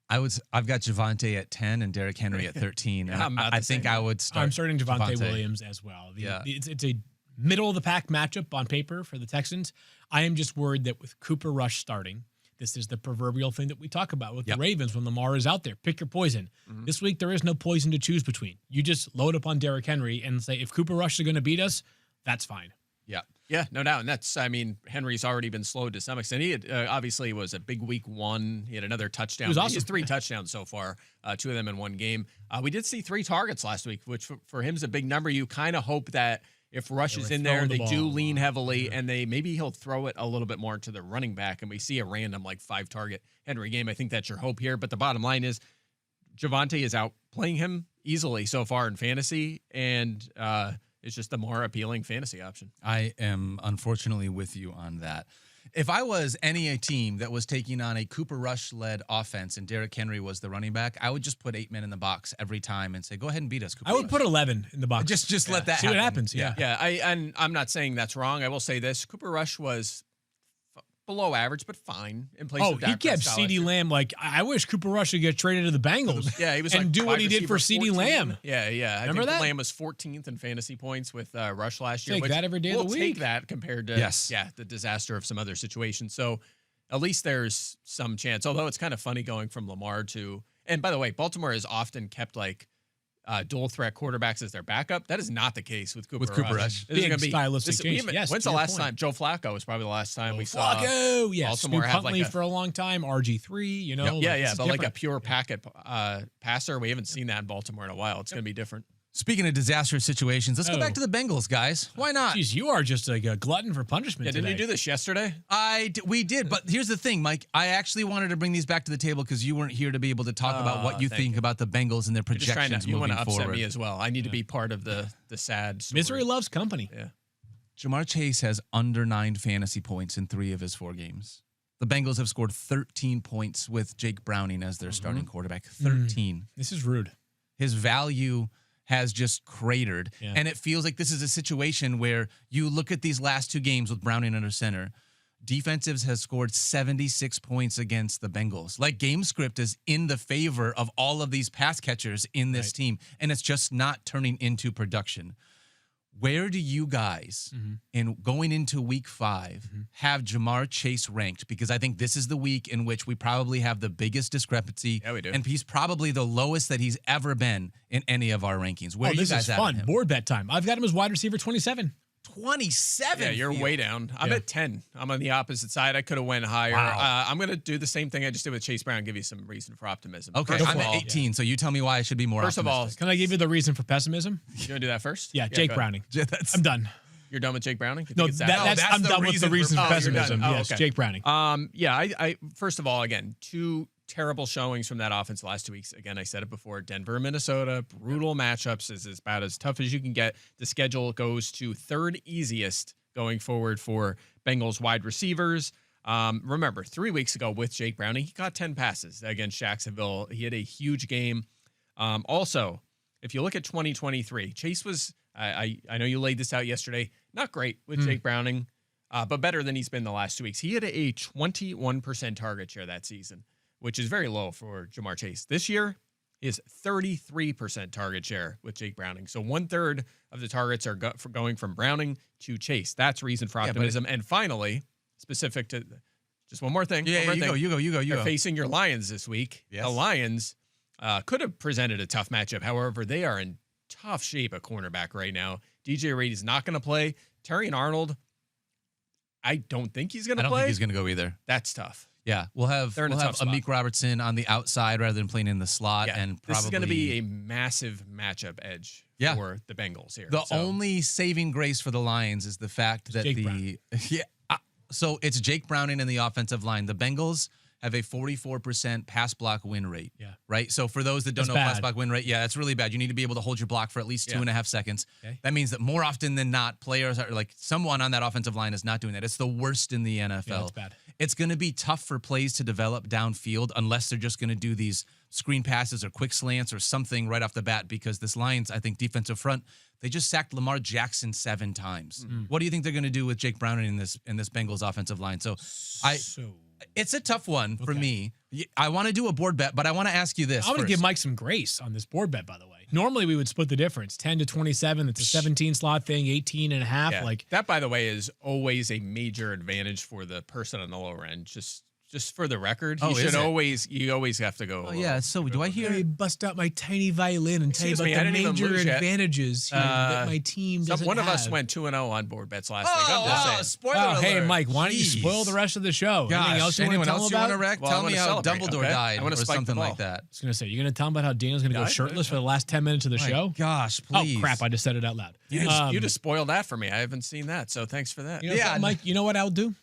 Speaker 2: I've got Javonte at 10 and Derrick Henry at 13. And I think I would start.
Speaker 3: I'm starting Javonte Williams as well. It's a middle of the pack matchup on paper for the Texans. I am just worried that with Cooper Rush starting, this is the proverbial thing that we talk about with the Ravens when Lamar is out there. Pick your poison. Mm-hmm. This week, there is no poison to choose between. You just load up on Derrick Henry and say, if Cooper Rush is going to beat us, that's fine.
Speaker 4: Yeah, no doubt. And Henry's already been slowed to some extent. He had, obviously was a big week 1. He had another touchdown.
Speaker 3: He has
Speaker 4: 3 touchdowns so far, 2 of them in one game. We did see 3 targets last week, which for him is a big number. You kind of hope that if Rush is in there, they do lean heavily, and maybe he'll throw it a little bit more to the running back, and we see a random 5-target Henry game. I think that's your hope here. But the bottom line is Javonte is outplaying him easily so far in fantasy, and it's just a more appealing fantasy option.
Speaker 2: I am unfortunately with you on that. If I was any team that was taking on a Cooper Rush-led offense and Derrick Henry was the running back, I would just put 8 men in the box every time and say, go ahead and beat us, Cooper
Speaker 3: I would
Speaker 2: Rush.
Speaker 3: put 11 in the box.
Speaker 2: Just let that
Speaker 3: See
Speaker 2: happen.
Speaker 3: what happens. Yeah.
Speaker 4: And I'm not saying that's wrong. I will say this. Cooper Rush was below average, but fine in place of Dak
Speaker 3: he kept
Speaker 4: Prescott
Speaker 3: CeeDee Lamb. Like, I wish Cooper Rush would get traded to the Bengals.
Speaker 4: Yeah, he was
Speaker 3: and
Speaker 4: like
Speaker 3: do what he did for
Speaker 4: receiver
Speaker 3: CeeDee
Speaker 4: 14.
Speaker 3: Lamb.
Speaker 4: Yeah.
Speaker 3: Remember
Speaker 4: I think
Speaker 3: that?
Speaker 4: Lamb was 14th in fantasy points with Rush last year.
Speaker 3: Take that every day of the
Speaker 4: we'll
Speaker 3: week.
Speaker 4: take that compared to the disaster of some other situations. So at least there's some chance. Although it's kind of funny going from Lamar to, and by the way, Baltimore has often kept like dual threat quarterbacks as their backup. That is not the case with Cooper Rush.
Speaker 3: This is going to be stylistic change. Yes,
Speaker 4: when's the last time? Joe Flacco was probably the last time we saw
Speaker 3: yes.
Speaker 4: Baltimore have
Speaker 3: Huntley for a long time. RG3, you know.
Speaker 4: But like a pure packet passer. We haven't seen that in Baltimore in a while. It's going to be different.
Speaker 2: Speaking of disastrous situations, let's go back to the Bengals, guys. Why not?
Speaker 3: Jeez, you are just like a glutton for punishment today.
Speaker 4: Didn't you do this yesterday?
Speaker 2: We did, but here's the thing, Mike. I actually wanted to bring these back to the table because you weren't here to be able to talk about what you think about the Bengals and their projections
Speaker 4: you
Speaker 2: moving
Speaker 4: want to upset
Speaker 2: forward.
Speaker 4: me as well. I need to be part of the sad story.
Speaker 3: Misery loves company.
Speaker 4: Yeah.
Speaker 2: Jamar Chase has under 9 fantasy points in 3 of his 4 games. The Bengals have scored 13 points with Jake Browning as their starting quarterback. 13.
Speaker 3: This is rude.
Speaker 2: His value has just cratered. Yeah. And it feels like this is a situation where you look at these last 2 games with Browning under center. Defensives has scored 76 points against the Bengals. Like, game script is in the favor of all of these pass catchers in this team, and it's just not turning into production. Where do you guys, in going into week 5, have Jamar Chase ranked? Because I think this is the week in which we probably have the biggest discrepancy.
Speaker 4: Yeah, we do.
Speaker 2: And he's probably the lowest that he's ever been in any of our rankings. Where are you guys
Speaker 3: this is fun. Board bet time. I've got him as wide receiver 27.
Speaker 2: 27.
Speaker 4: Yeah, you're way down. I'm at 10. I'm on the opposite side. I could have went higher.
Speaker 2: Wow.
Speaker 4: I'm going to do the same thing I just did with Chase Brown, give you some reason for optimism.
Speaker 2: Okay, I'm at 18, so you tell me why I should be more optimistic.
Speaker 4: First of all,
Speaker 3: can I give you the reason for pessimism?
Speaker 4: You want to do that first?
Speaker 3: Yeah, Jake Browning. I'm done.
Speaker 4: You're done with Jake Browning?
Speaker 3: No, I'm done with the reason for pessimism. Yes,
Speaker 4: okay.
Speaker 3: Jake Browning.
Speaker 4: I first of all, again, 2 terrible showings from that offense the last 2 weeks. Again, I said it before, Denver, Minnesota, brutal matchups is about as tough as you can get. The schedule goes to 3rd easiest going forward for Bengals wide receivers. Remember, 3 weeks ago with Jake Browning, he caught 10 passes against Jacksonville. He had a huge game. Also, if you look at 2023, Chase was, I know you laid this out yesterday, not great with Jake Browning, but better than he's been the last 2 weeks. He had a 21% target share that season, which is very low for Jamar Chase. This year is 33% target share with Jake Browning. So 1/3 of the targets are going from Browning to Chase. That's reason for optimism. And finally, specific to just one more thing.
Speaker 2: You go.
Speaker 4: They're facing your Lions this week.
Speaker 2: Yes.
Speaker 4: The Lions could have presented a tough matchup. However, they are in tough shape at cornerback right now. DJ Reed is not going to play. Terry and Arnold, I don't think he's going to play.
Speaker 2: I don't think he's going to go either.
Speaker 4: That's tough.
Speaker 2: Yeah, we'll have Amik Robertson on the outside rather than playing in the slot.
Speaker 4: Yeah,
Speaker 2: and
Speaker 4: this is going to be a massive matchup edge for the Bengals here.
Speaker 2: The only saving grace for the Lions is the fact that so it's Jake Browning in the offensive line. The Bengals have a 44% pass block win rate.
Speaker 3: Yeah.
Speaker 2: Right? So for those that don't know pass block win rate, that's really bad. You need to be able to hold your block for at least 2.5 seconds. Okay. That means that more often than not, players are like someone on that offensive line is not doing that. It's the worst in the NFL.
Speaker 3: Yeah, that's bad.
Speaker 2: It's going to be tough for plays to develop downfield unless they're just going to do these screen passes or quick slants or something right off the bat, because this Lions, I think, defensive front, they just sacked Lamar Jackson 7 times. What do you think they're going to do with Jake Browning in this Bengals offensive line? It's a tough one for me. I want to do a board bet, but I want to ask you this.
Speaker 3: I want to give Mike some grace on this board bet, by the way. Normally, we would split the difference, 10 to 27. It's a 17 slot thing, 18 and a half.
Speaker 4: Yeah.
Speaker 3: Like
Speaker 4: that, by the way, is always a major advantage for the person on the lower end. Just for the record, you always have to go.
Speaker 2: Oh, yeah. So do I hear
Speaker 3: you bust out my tiny violin and tell you about the major advantages here that my team doesn't
Speaker 4: One
Speaker 3: have.
Speaker 4: of us went 2-0 on board bets last week.
Speaker 2: Spoiler alert.
Speaker 3: Hey, Mike, why don't you spoil the rest of the show?
Speaker 2: Gosh, anyone else you want to wreck? Tell me how Dumbledore died or something like that.
Speaker 3: I was going to say, you're going to tell him about how Daniel's going to go shirtless for the last 10 minutes of the show?
Speaker 2: Gosh, please.
Speaker 3: Oh, crap. I just said it out loud.
Speaker 4: You just spoiled that for me. I haven't seen that, so thanks for that.
Speaker 3: Mike, you know what I'll do?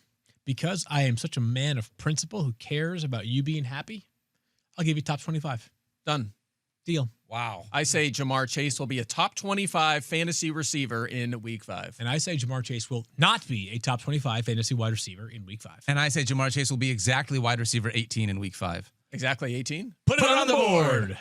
Speaker 3: Because I am such a man of principle who cares about you being happy, I'll give you top 25.
Speaker 4: Done.
Speaker 3: Deal.
Speaker 2: Wow.
Speaker 4: I say Jamar Chase will be a top 25 fantasy receiver in week 5.
Speaker 3: And I say Jamar Chase will not be a top 25 fantasy wide receiver in week 5.
Speaker 2: And I say Jamar Chase will be exactly wide receiver 18 in week 5.
Speaker 4: Exactly 18?
Speaker 3: Put it on the board.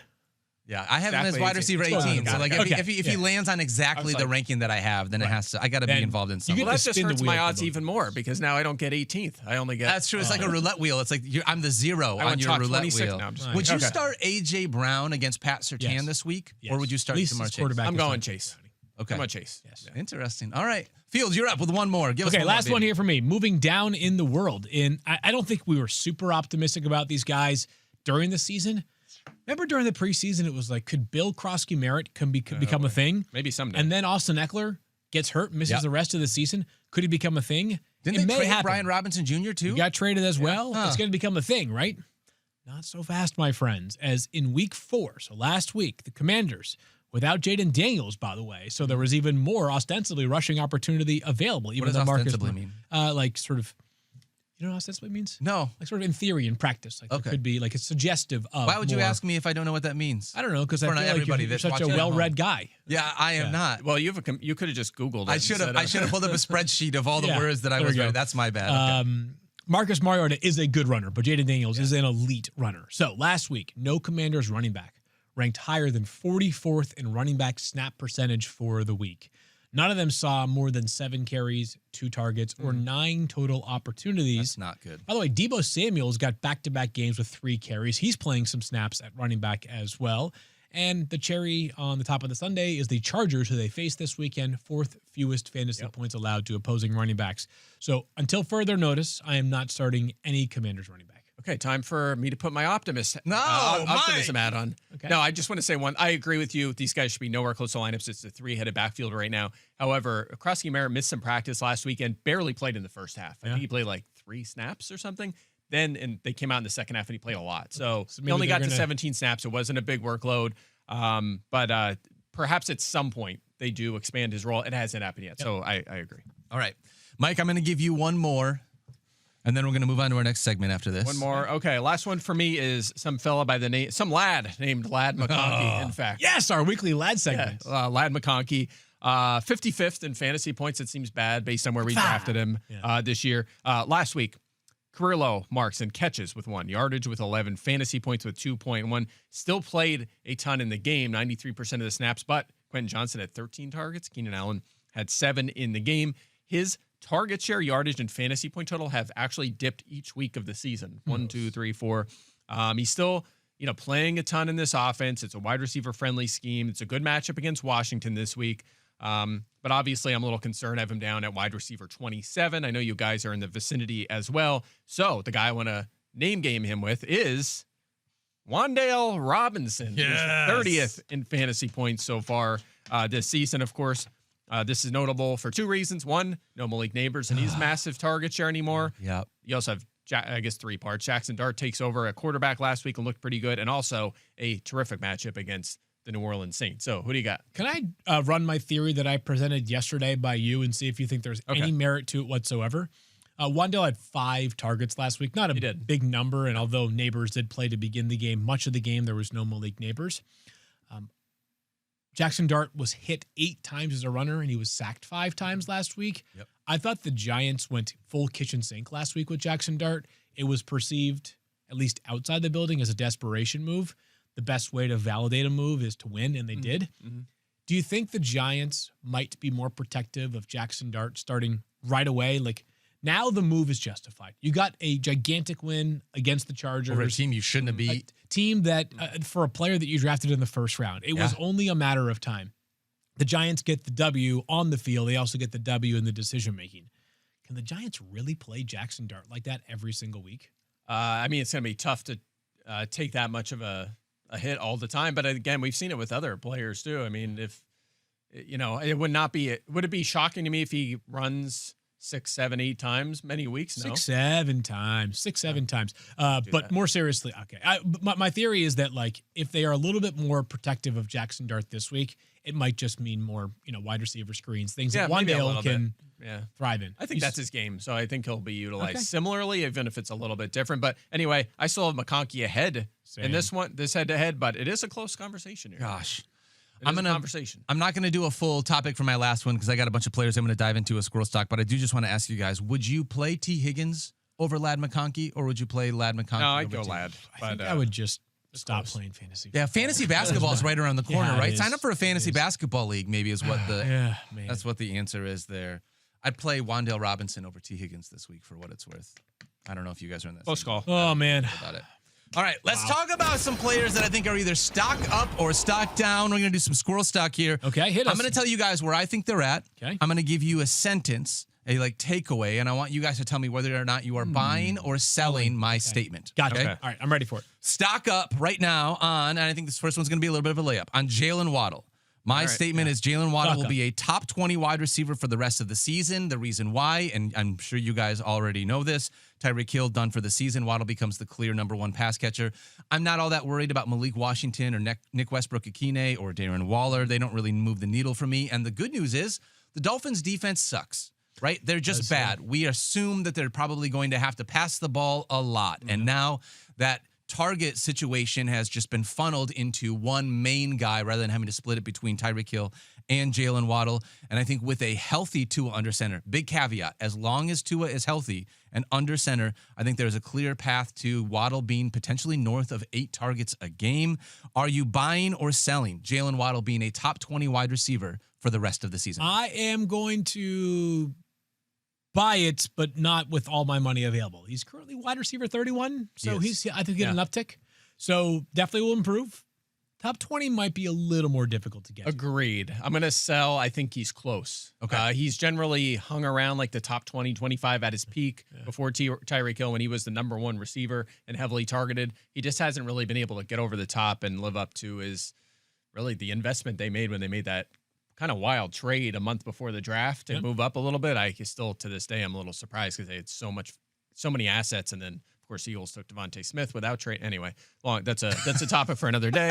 Speaker 2: Yeah, I have him as wide receiver 18. So like if he lands on exactly the ranking that I have, then it has to. I got to be involved in something.
Speaker 4: Well, that just hurts my odds even more because now I don't get 18th. I only get.
Speaker 2: That's true. It's like a roulette wheel. It's like I'm the zero on your roulette wheel.
Speaker 4: No,
Speaker 2: would you start AJ Brown against Pat Surtain this week, or would you start Jamar Chase?
Speaker 4: I'm going Chase.
Speaker 2: Okay,
Speaker 4: I'm going Chase.
Speaker 2: Yes. Yeah. Interesting. All right, Fields, you're up with one more. Give us one
Speaker 3: last
Speaker 2: more,
Speaker 3: one here for me. Moving down in the world, I don't think we were super optimistic about these guys during the season. Remember during the preseason, it was like, could Bill Krosky-Merritt become a thing?
Speaker 4: Maybe someday.
Speaker 3: And then Austin Eckler gets hurt, misses the rest of the season. Could he become a thing?
Speaker 2: Didn't they trade Brian Robinson Jr. too?
Speaker 3: He got traded as well. It's going to become a thing, right? Not so fast, my friends. As in week 4, so last week, the Commanders, without Jaden Daniels, by the way, so there was even more ostensibly rushing opportunity available. Even
Speaker 2: what does ostensibly mean?
Speaker 3: Like sort of. You know what ostensibly means?
Speaker 2: No.
Speaker 3: Like sort of in theory and practice. Like it could be like it's suggestive of.
Speaker 2: Why would you ask me if I don't know what that means?
Speaker 3: I don't know, because I feel like you're such a well-read guy.
Speaker 2: Yeah, I am not.
Speaker 4: Well, you could have just Googled it.
Speaker 2: I should have pulled up a spreadsheet of all the words that I was reading. That's my bad.
Speaker 3: Marcus Mariota is a good runner, but Jaden Daniels is an elite runner. So last week, no Commanders running back ranked higher than 44th in running back snap percentage for the week. None of them saw more than 7 carries, 2 targets, or 9 total opportunities.
Speaker 2: That's not good.
Speaker 3: By the way, Deebo Samuel's got back-to-back games with 3 carries. He's playing some snaps at running back as well. And the cherry on the top of the sundae is the Chargers, who they face this weekend, 4th fewest fantasy points allowed to opposing running backs. So until further notice, I am not starting any Commanders running back.
Speaker 4: Okay, time for me to put my optimism hat on.
Speaker 3: Okay.
Speaker 4: No, I just want to say one. I agree with you. These guys should be nowhere close to lineups. It's a 3-headed backfield right now. However, Krosky-Merritt missed some practice last weekend, barely played in the first half. I think he played like 3 snaps or something. And they came out in the second half and he played a lot. So he only got to 17 snaps. It wasn't a big workload. But perhaps at some point they do expand his role. It hasn't happened yet. So I agree.
Speaker 2: All right. Mike, I'm going to give you one more. And then we're going to move on to our next segment after this.
Speaker 4: One more. Okay, last one for me is some lad named Ladd McConkey, in fact.
Speaker 3: Yes, our weekly lad segment.
Speaker 4: Yeah, Ladd McConkey, 55th in fantasy points. It seems bad based on where we drafted him this year. Last week, career low marks and catches with 1, yardage with 11, fantasy points with 2.1. Still played a ton in the game, 93% of the snaps, but Quentin Johnson had 13 targets. Keenan Allen had 7 in the game. His target share, yardage, and fantasy point total have actually dipped each week of the season. 1, 2, 3, 4. He's still, playing a ton in this offense. It's a wide receiver friendly scheme. It's a good matchup against Washington this week. But obviously, I'm a little concerned. I have him down at wide receiver 27. I know you guys are in the vicinity as well. So the guy I want to name game him with is Wan'Dale Robinson.
Speaker 2: Yes.
Speaker 4: Who's 30th in fantasy points so far this season, of course. This is notable for 2 reasons. 1, no Malik Neighbors and his massive target share anymore.
Speaker 2: Yep.
Speaker 4: You also have, 3 parts. Jackson Dart takes over at quarterback last week and looked pretty good, and also a terrific matchup against the New Orleans Saints. So who do you got?
Speaker 3: Can I run my theory that I presented yesterday by you and see if you think there's any merit to it whatsoever? Wan'Dale had 5 targets last week. Not a big number, and although Neighbors did play to begin the game, much of the game there was no Malik Neighbors. Jackson Dart was hit 8 times as a runner, and he was sacked 5 times last week.
Speaker 2: Yep.
Speaker 3: I thought the Giants went full kitchen sink last week with Jackson Dart. It was perceived, at least outside the building, as a desperation move. The best way to validate a move is to win, and they did. Mm-hmm. Do you think the Giants might be more protective of Jackson Dart starting right away? Like, now the move is justified. You got a gigantic win against the Chargers.
Speaker 2: Over a team you shouldn't have beat.
Speaker 3: A team that, for a player that you drafted in the first round, it was only a matter of time. The Giants get the W on the field. They also get the W in the decision-making. Can the Giants really play Jackson Dart like that every single week?
Speaker 4: It's going to be tough to take that much of a hit all the time. But again, we've seen it with other players too. I mean, if, it would it be shocking to me if he runs 6, 7, 8 times many weeks? No.
Speaker 3: 6, 7 times. But more seriously, okay. My theory is that, like, if they are a little bit more protective of Jackson Dart this week, it might just mean more, wide receiver screens, things that Wan'Dale can thrive in.
Speaker 4: I think that's his game, so I think he'll be utilized similarly, even if it's a little bit different. But anyway, I still have McConkey ahead in this head-to-head, but it is a close conversation here.
Speaker 2: Gosh.
Speaker 4: I'm
Speaker 2: not going to do a full topic for my last one because I got a bunch of players I'm going to dive into a squirrel stock, but I do just want to ask you guys, would you play T. Higgins over Ladd McConkey, or would you play Ladd McConkey?
Speaker 4: No, I'd go Ladd.
Speaker 3: I think I would just Stop playing fantasy.
Speaker 2: Yeah, fantasy basketball is right around the corner, right? Sign up for a fantasy
Speaker 3: It is.
Speaker 2: basketball league. Maybe is what the
Speaker 3: Yeah, man.
Speaker 2: that's what the answer is there. I'd play Wan'Dale Robinson over T. Higgins this week for what it's worth. I don't know if you guys are in that.
Speaker 4: Close call.
Speaker 3: Oh man.
Speaker 2: About it. All right, let's talk about some players that I think are either stock up or stock down. We're going to do some squirrel stock here.
Speaker 3: Okay, hit us.
Speaker 2: I'm going to tell you guys where I think they're at.
Speaker 3: Okay.
Speaker 2: I'm going to give you a sentence, a takeaway, and I want you guys to tell me whether or not you are buying or selling my statement.
Speaker 3: Gotcha.
Speaker 2: Okay?
Speaker 3: All right, I'm ready for it.
Speaker 2: Stock up right now on, and I think this first one's going to be a little bit of a layup, on Jalen Waddle. My statement is Jalen Waddle will be a top 20 wide receiver for the rest of the season. The reason why, and I'm sure you guys already know this, Tyreek Hill done for the season. Waddle becomes the clear number one pass catcher. I'm not all that worried about Malik Washington or Nick Westbrook-Akine or Darren Waller. They don't really move the needle for me. And the good news is the Dolphins' defense sucks, right? They're just bad. We assume that they're probably going to have to pass the ball a lot. And now that target situation has just been funneled into one main guy rather than having to split it between Tyreek Hill and Jalen Waddle. And I think with a healthy Tua under center, big caveat, as long as Tua is healthy and under center, I think there's a clear path to Waddle being potentially north of 8 targets a game. Are you buying or selling Jalen Waddle being a top 20 wide receiver for the rest of the season?
Speaker 3: I am going to buy it, but not with all my money available. He's currently wide receiver 31, so I think he'll get an uptick. So definitely will improve. Top 20 might be a little more difficult to get.
Speaker 4: Agreed. I'm going to sell. I think he's close.
Speaker 2: Okay.
Speaker 4: He's generally hung around like the top 20, 25 at his peak before Tyreek Hill when he was the number one receiver and heavily targeted. He just hasn't really been able to get over the top and live up to his really the investment they made when they made that kind of wild trade a month before the draft and move up a little bit. I still, to this day, I'm a little surprised because they had so many assets. And then, of course, Eagles took Devontae Smith without trade. Anyway, that's a topic for another day.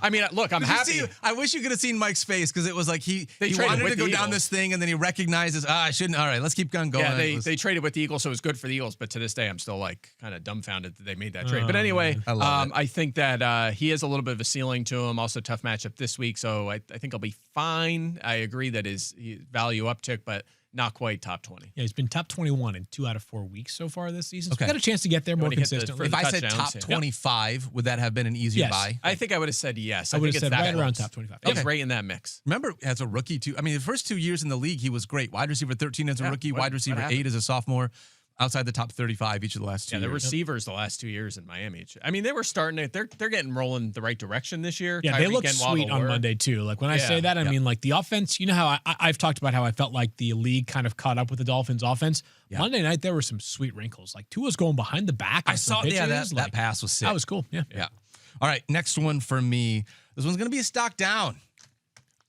Speaker 4: I mean, look, I'm happy.
Speaker 2: I wish you could have seen Mike's face because it was like he
Speaker 4: traded
Speaker 2: wanted
Speaker 4: with
Speaker 2: to go
Speaker 4: the
Speaker 2: down
Speaker 4: Eagles.
Speaker 2: this thing and then he recognizes, I shouldn't. All right, let's keep going.
Speaker 4: Yeah, they traded with the Eagles, so it was good for the Eagles. But to this day, I'm still like kind of dumbfounded that they made that trade. But anyway, I think that he has a little bit of a ceiling to him. Also, tough matchup this week, so I think I'll be fine. I agree that his value uptick, but not quite top 20.
Speaker 3: Yeah, he's been top 21 in 2 out of 4 weeks so far this season. So
Speaker 2: Okay.
Speaker 3: we got a chance to get there more consistently.
Speaker 2: If I said top
Speaker 4: touchdowns,
Speaker 2: 25, would that have been an easier
Speaker 3: Yes.
Speaker 2: buy?
Speaker 4: I think I would have said yes.
Speaker 3: I would
Speaker 4: think
Speaker 3: have
Speaker 4: it's
Speaker 3: said
Speaker 4: that
Speaker 3: right around
Speaker 4: close.
Speaker 3: top 25.
Speaker 4: It's
Speaker 3: Okay.
Speaker 4: right in that mix.
Speaker 2: Remember, as a rookie, too. I mean, the first 2 years in the league, he was great. Wide receiver 13 as a rookie, wide receiver 8 as a sophomore, outside the top 35 each of the last 2
Speaker 4: Yeah,
Speaker 2: years.
Speaker 4: the receivers the last 2 years in Miami. I mean, they were starting it. They're getting rolling the right direction this year.
Speaker 3: Yeah, they
Speaker 4: Tyreek
Speaker 3: look
Speaker 4: and Waddle
Speaker 3: sweet on
Speaker 4: were.
Speaker 3: Monday too. Like when I say that, I mean like the offense. You know how I've talked about how I felt like the league kind of caught up with the Dolphins' offense.
Speaker 2: Yeah.
Speaker 3: Monday night there were some sweet wrinkles. Like Tua's going behind the back.
Speaker 2: I saw that
Speaker 3: like,
Speaker 2: pass was sick.
Speaker 3: that was cool. Yeah.
Speaker 2: Yeah. All right, next one for me. This one's going to be a stock down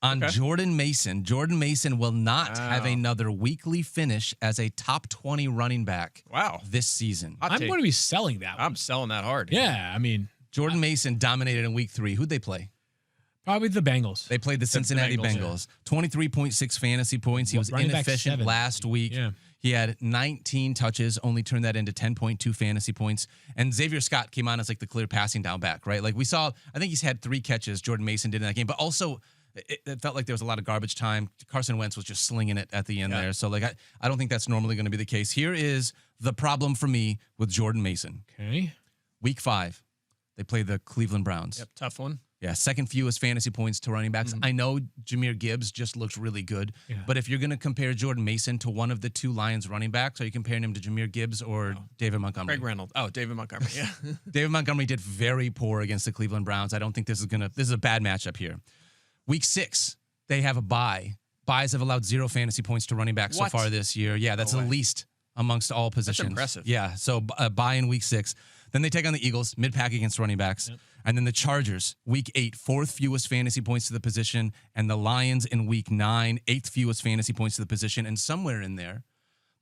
Speaker 2: on Jordan Mason. Jordan Mason will not have another weekly finish as a top 20 running back this season.
Speaker 3: I'm going to be selling that one.
Speaker 4: I'm selling that hard.
Speaker 3: Yeah, I mean,
Speaker 2: Jordan Mason dominated in week 3. Who'd they play?
Speaker 3: probably the Bengals.
Speaker 2: They played the Cincinnati Bengals. 23.6 fantasy points. He was
Speaker 3: running back
Speaker 2: inefficient
Speaker 3: 7.
Speaker 2: last week.
Speaker 3: Yeah.
Speaker 2: He had 19 touches, only turned that into 10.2 fantasy points. And Xavier Scott came on as like the clear passing down back, right? Like we saw, I think he's had 3 catches Jordan Mason did in that game, but also it felt like there was a lot of garbage time. Carson Wentz was just slinging it at the end there. So like I don't think that's normally going to be the case. Here is the problem for me with Jordan Mason.
Speaker 3: Okay.
Speaker 2: Week 5, they play the Cleveland Browns.
Speaker 4: Yep, tough one.
Speaker 2: Yeah, second fewest fantasy points to running backs. I know Jahmyr Gibbs just looks really good, but if you're going to compare Jordan Mason to one of the 2 Lions running backs, are you comparing him to Jahmyr Gibbs or David Montgomery?
Speaker 4: Craig Reynolds. Oh, David Montgomery. Yeah.
Speaker 2: David Montgomery did very poor against the Cleveland Browns. I don't think this is a bad matchup here. Week 6, they have a bye. Byes have allowed 0 fantasy points to running backs so far this year. Yeah, that's the least amongst all positions.
Speaker 4: That's impressive.
Speaker 2: Yeah, so a bye in week 6. Then they take on the Eagles, mid-pack against running backs. Yep. And then the Chargers, week 8, 4th fewest fantasy points to the position. And the Lions in week 9, 8th fewest fantasy points to the position. And somewhere in there,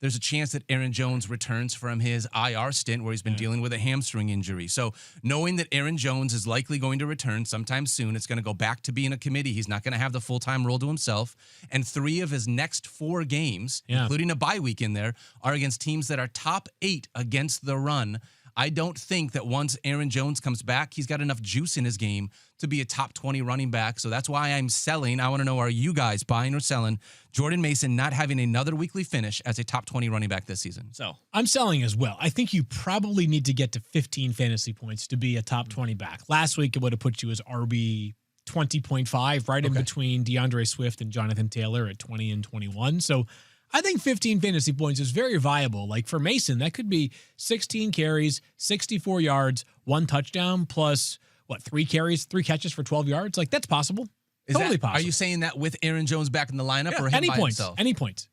Speaker 2: there's a chance that Aaron Jones returns from his IR stint where he's been dealing with a hamstring injury. So knowing that Aaron Jones is likely going to return sometime soon, it's going to go back to being a committee. He's not going to have the full-time role to himself. And 3 of his next 4 games, including a bye week in there, are against teams that are top 8 against the run. I don't think that once Aaron Jones comes back, he's got enough juice in his game to be a top 20 running back. So that's why I'm selling. I want to know, are you guys buying or selling Jordan Mason not having another weekly finish as a top 20 running back this season?
Speaker 4: So
Speaker 3: I'm selling as well. I think you probably need to get to 15 fantasy points to be a top 20 back. Last week, it would have put you as RB 20.5, right in between DeAndre Swift and Jonathan Taylor at 20 and 21. So I think 15 fantasy points is very viable. Like for Mason, that could be 16 carries, 64 yards, 1 touchdown, plus 3 catches for 12 yards. Like that's possible. Totally possible.
Speaker 2: Are you saying that with Aaron Jones back in the lineup or him
Speaker 3: any
Speaker 2: by
Speaker 3: points,
Speaker 2: himself?
Speaker 3: any point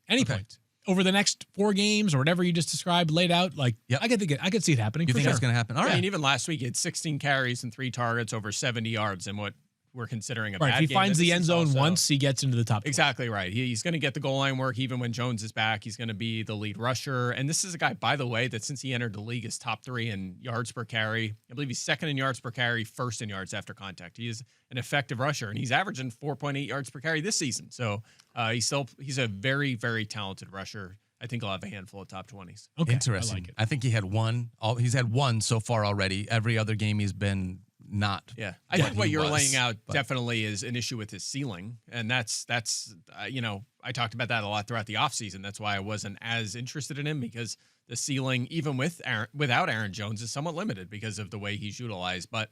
Speaker 3: over the next 4 games or whatever you just described, laid out? Like I could see it happening.
Speaker 2: You think that's going to happen? All right.
Speaker 4: I mean, even last week he had 16 carries and 3 targets over 70 yards and what we're considering a bad game.
Speaker 3: If he finds the end zone once, he gets into the top 12.
Speaker 4: Exactly right. He's going to get the goal line work even when Jones is back. He's going to be the lead rusher. And this is a guy, by the way, that since he entered the league is top 3 in yards per carry. I believe he's 2nd in yards per carry, 1st in yards after contact. He is an effective rusher, and he's averaging 4.8 yards per carry this season. So he's a very, very talented rusher. I think he'll have a handful of top 20s.
Speaker 2: Okay, interesting.
Speaker 3: I like it.
Speaker 2: I think he had one. He's had one so far already. Every other game he's been not.
Speaker 4: Yeah, I think what you're laying out definitely is an issue with his ceiling, and that's I talked about that a lot throughout the offseason. That's why I wasn't as interested in him, because the ceiling, even without Aaron Jones, is somewhat limited because of the way he's utilized. But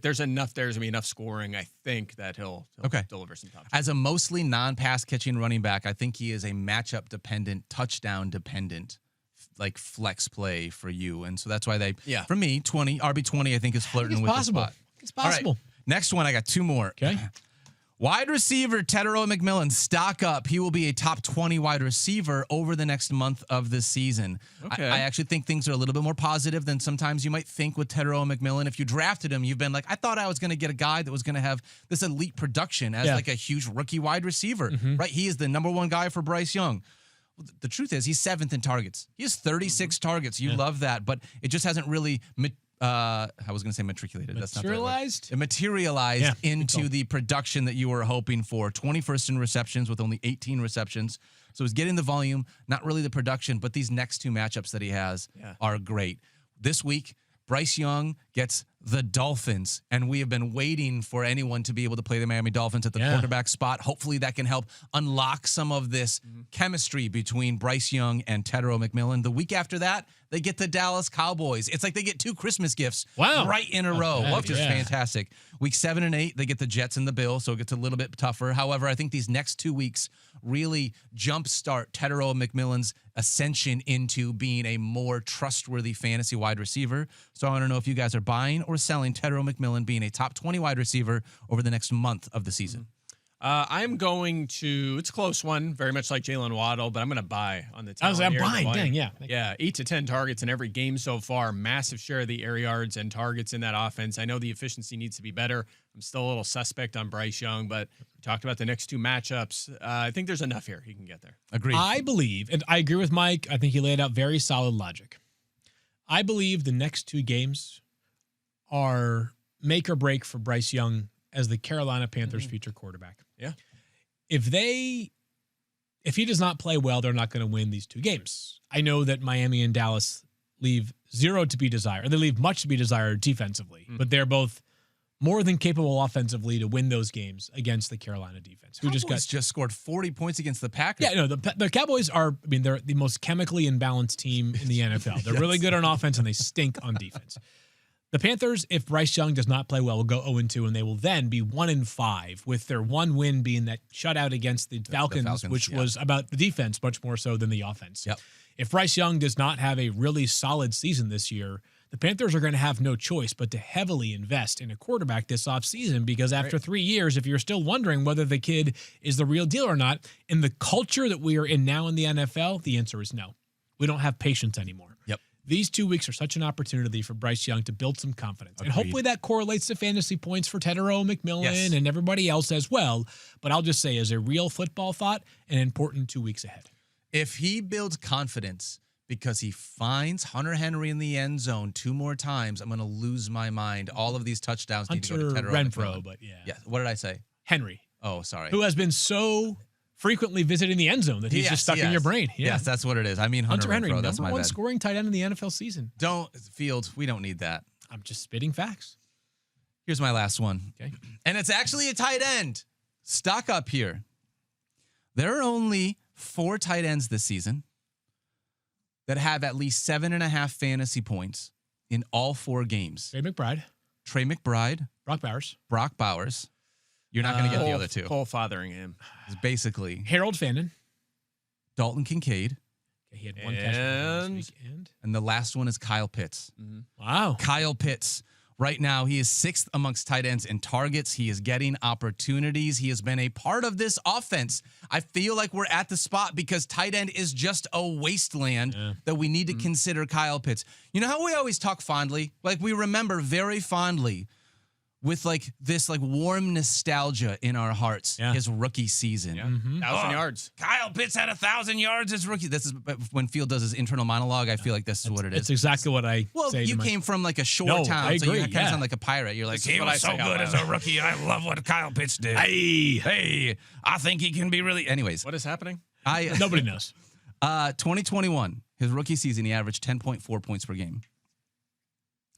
Speaker 4: there's going to be enough scoring, I think, that he'll deliver some top.
Speaker 2: As a mostly non-pass catching running back, I think he is a matchup dependent, touchdown dependent, like flex play for you. And so that's why for me, RB 20, I think is flirting with the spot.
Speaker 3: It's possible.
Speaker 2: All right, next one, I got 2 more.
Speaker 3: Okay.
Speaker 2: Wide receiver Tetero McMillan, stock up. He will be a top 20 wide receiver over the next month of this season.
Speaker 4: Okay.
Speaker 2: I actually think things are a little bit more positive than sometimes you might think with Tetero McMillan. If you drafted him, you've been like, I thought I was going to get a guy that was going to have this elite production as like a huge rookie wide receiver, right? He is the number 1 guy for Bryce Young. The truth is he's 7th in targets. He has 36 targets. You love that, but it just hasn't really I was going to say matriculated. That's not the right word. It materialized into the production that you were hoping for. 21st in receptions with only 18 receptions. So he's getting the volume, not really the production, but these next 2 matchups that he has are great. This week, Bryce Young gets the Dolphins, and we have been waiting for anyone to be able to play the Miami Dolphins at the quarterback spot. Hopefully that can help unlock some of this chemistry between Bryce Young and Tetero McMillan. The week after that, they get the Dallas Cowboys. It's like they get 2 Christmas gifts right in a row, which is fantastic. Week 7 and 8, they get the Jets and the Bills, so it gets a little bit tougher. However, I think these next 2 weeks really jumpstart Tetero McMillan's ascension into being a more trustworthy fantasy wide receiver. So I want to know if you guys are buying or selling Tetero McMillan being a top 20 wide receiver over the next month of the season.
Speaker 4: I'm going to, it's a close one, very much like Jalen Waddle, but I'm going to buy on the talent.
Speaker 3: I'm buying, dang,
Speaker 4: Yeah, 8 to 10 targets in every game so far, massive share of the air yards and targets in that offense. I know the efficiency needs to be better. I'm still a little suspect on Bryce Young, but we talked about the next 2 matchups. I think there's enough here. He can get there.
Speaker 2: Agreed.
Speaker 3: I believe, and I agree with Mike, I think he laid out very solid logic. I believe the next 2 games are make or break for Bryce Young as the Carolina Panthers' future quarterback.
Speaker 4: Yeah.
Speaker 3: If he does not play well, they're not going to win these 2 games. I know that Miami and Dallas leave 0 to be desired. They leave much to be desired defensively, but they're both more than capable offensively to win those games against the Carolina defense, who
Speaker 2: just scored 40 points against the Packers.
Speaker 3: Yeah, no, the Cowboys are, they're the most chemically imbalanced team in the NFL. They're really good on offense, and they stink on defense. The Panthers, if Bryce Young does not play well, will go 0-2, and they will then be 1-5, with their 1 win being that shutout against the Falcons, which was about the defense much more so than the offense.
Speaker 2: Yep.
Speaker 3: If Bryce Young does not have a really solid season this year, the Panthers are going to have no choice but to heavily invest in a quarterback this offseason, because after 3 years, if you're still wondering whether the kid is the real deal or not, in the culture that we are in now in the NFL, the answer is no. We don't have patience anymore.
Speaker 2: Yep.
Speaker 3: These 2 weeks are such an opportunity for Bryce Young to build some confidence. Agreed. And hopefully that correlates to fantasy points for Tetero McMillan and everybody else as well. But I'll just say, as a real football thought, an important 2 weeks ahead.
Speaker 2: If he builds confidence because he finds Hunter Henry in the end zone 2 more times, I'm going to lose my mind. All of these touchdowns need to go to Tetero
Speaker 3: Renfro,
Speaker 2: McMillan.
Speaker 3: but
Speaker 2: Yeah. What did I say?
Speaker 3: Henry.
Speaker 2: Oh, sorry.
Speaker 3: Who has been so frequently visiting the end zone that he's just stuck in your brain. Yeah.
Speaker 2: Yes, that's what it is. I mean,
Speaker 3: Hunter Henry,
Speaker 2: Renfrow, that's
Speaker 3: number
Speaker 2: my
Speaker 3: one
Speaker 2: bad.
Speaker 3: scoring tight end in the NFL season.
Speaker 2: Fields, we don't need that.
Speaker 3: I'm just spitting facts.
Speaker 2: Here's my last one.
Speaker 3: Okay.
Speaker 2: And it's actually a tight end. Stock up here. There are only 4 tight ends this season that have at least 7.5 fantasy points in all 4 games.
Speaker 3: Trey McBride.
Speaker 2: Brock Bowers. You're not going to get the other 2.
Speaker 4: Cole Fotheringham.
Speaker 2: It's basically
Speaker 3: Harold Fandon.
Speaker 2: Dalton Kincaid.
Speaker 3: Okay, he had 1 catch last week.
Speaker 2: And the last one is Kyle Pitts.
Speaker 3: Wow.
Speaker 2: Kyle Pitts. Right now, he is 6th amongst tight ends in targets. He is getting opportunities. He has been a part of this offense. I feel like we're at the spot because tight end is just a wasteland that we need to consider Kyle Pitts. You know how we always talk fondly? Like we remember very fondly with like this like warm nostalgia in our hearts, his rookie season.
Speaker 4: 1,000 yards.
Speaker 2: Kyle Pitts had 1,000 yards as rookie. This is when Field does his internal monologue. I feel like this is what it is.
Speaker 3: It's exactly what I say.
Speaker 2: You came from like a shore town,
Speaker 3: I
Speaker 2: so
Speaker 3: agree,
Speaker 2: you kind of sound like a pirate. You're like,
Speaker 1: he was so good as a rookie. I love what Kyle Pitts did. Hey, I think he can be really.
Speaker 2: Anyways,
Speaker 4: what is happening?
Speaker 3: Nobody knows.
Speaker 2: 2021, his rookie season, he averaged 10.4 points per game.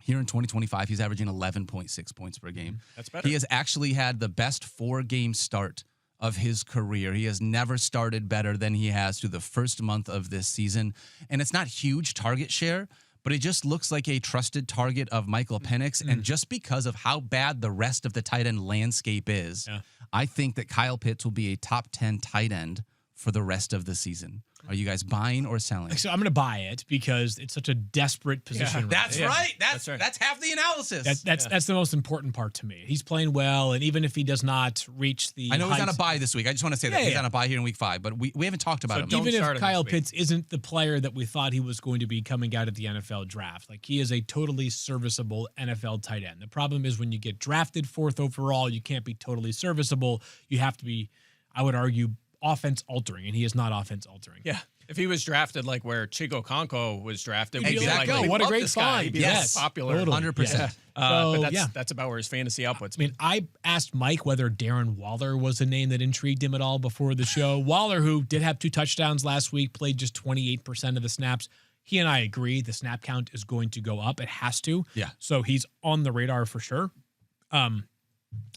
Speaker 2: Here in 2025, he's averaging 11.6 points per game.
Speaker 4: That's better.
Speaker 2: He has actually had the best 4-game start of his career. He has never started better than he has through the first month of this season. And it's not huge target share, but he just looks like a trusted target of Michael Penix. And just because of how bad the rest of the tight end landscape is, I think that Kyle Pitts will be a top 10 tight end for the rest of the season. Are you guys buying or selling?
Speaker 3: So I'm going to buy it because it's such a desperate position.
Speaker 2: That's right. That's half the analysis.
Speaker 3: That's the most important part to me. He's playing well, and even if he does not reach the
Speaker 2: I know he's on a bye this week. I just want to say that he's on a bye here in week 5, but we haven't talked about him.
Speaker 3: Even if Kyle Pitts isn't the player that we thought he was going to be coming out of the NFL draft, like he is a totally serviceable NFL tight end. The problem is when you get drafted 4th overall, you can't be totally serviceable. You have to be, I would argue, offense altering, and he is not offense altering.
Speaker 4: Yeah. If he was drafted like where Chico Conco was drafted, we'd be like,
Speaker 3: what a great find.
Speaker 4: He'd be popular.
Speaker 3: Totally.
Speaker 2: 100%.
Speaker 4: But that's about where his fantasy output's been.
Speaker 3: I mean, I asked Mike whether Darren Waller was a name that intrigued him at all before the show. Waller, who did have 2 touchdowns last week, played just 28% of the snaps. He and I agree the snap count is going to go up. It has to.
Speaker 2: Yeah.
Speaker 3: So he's on the radar for sure.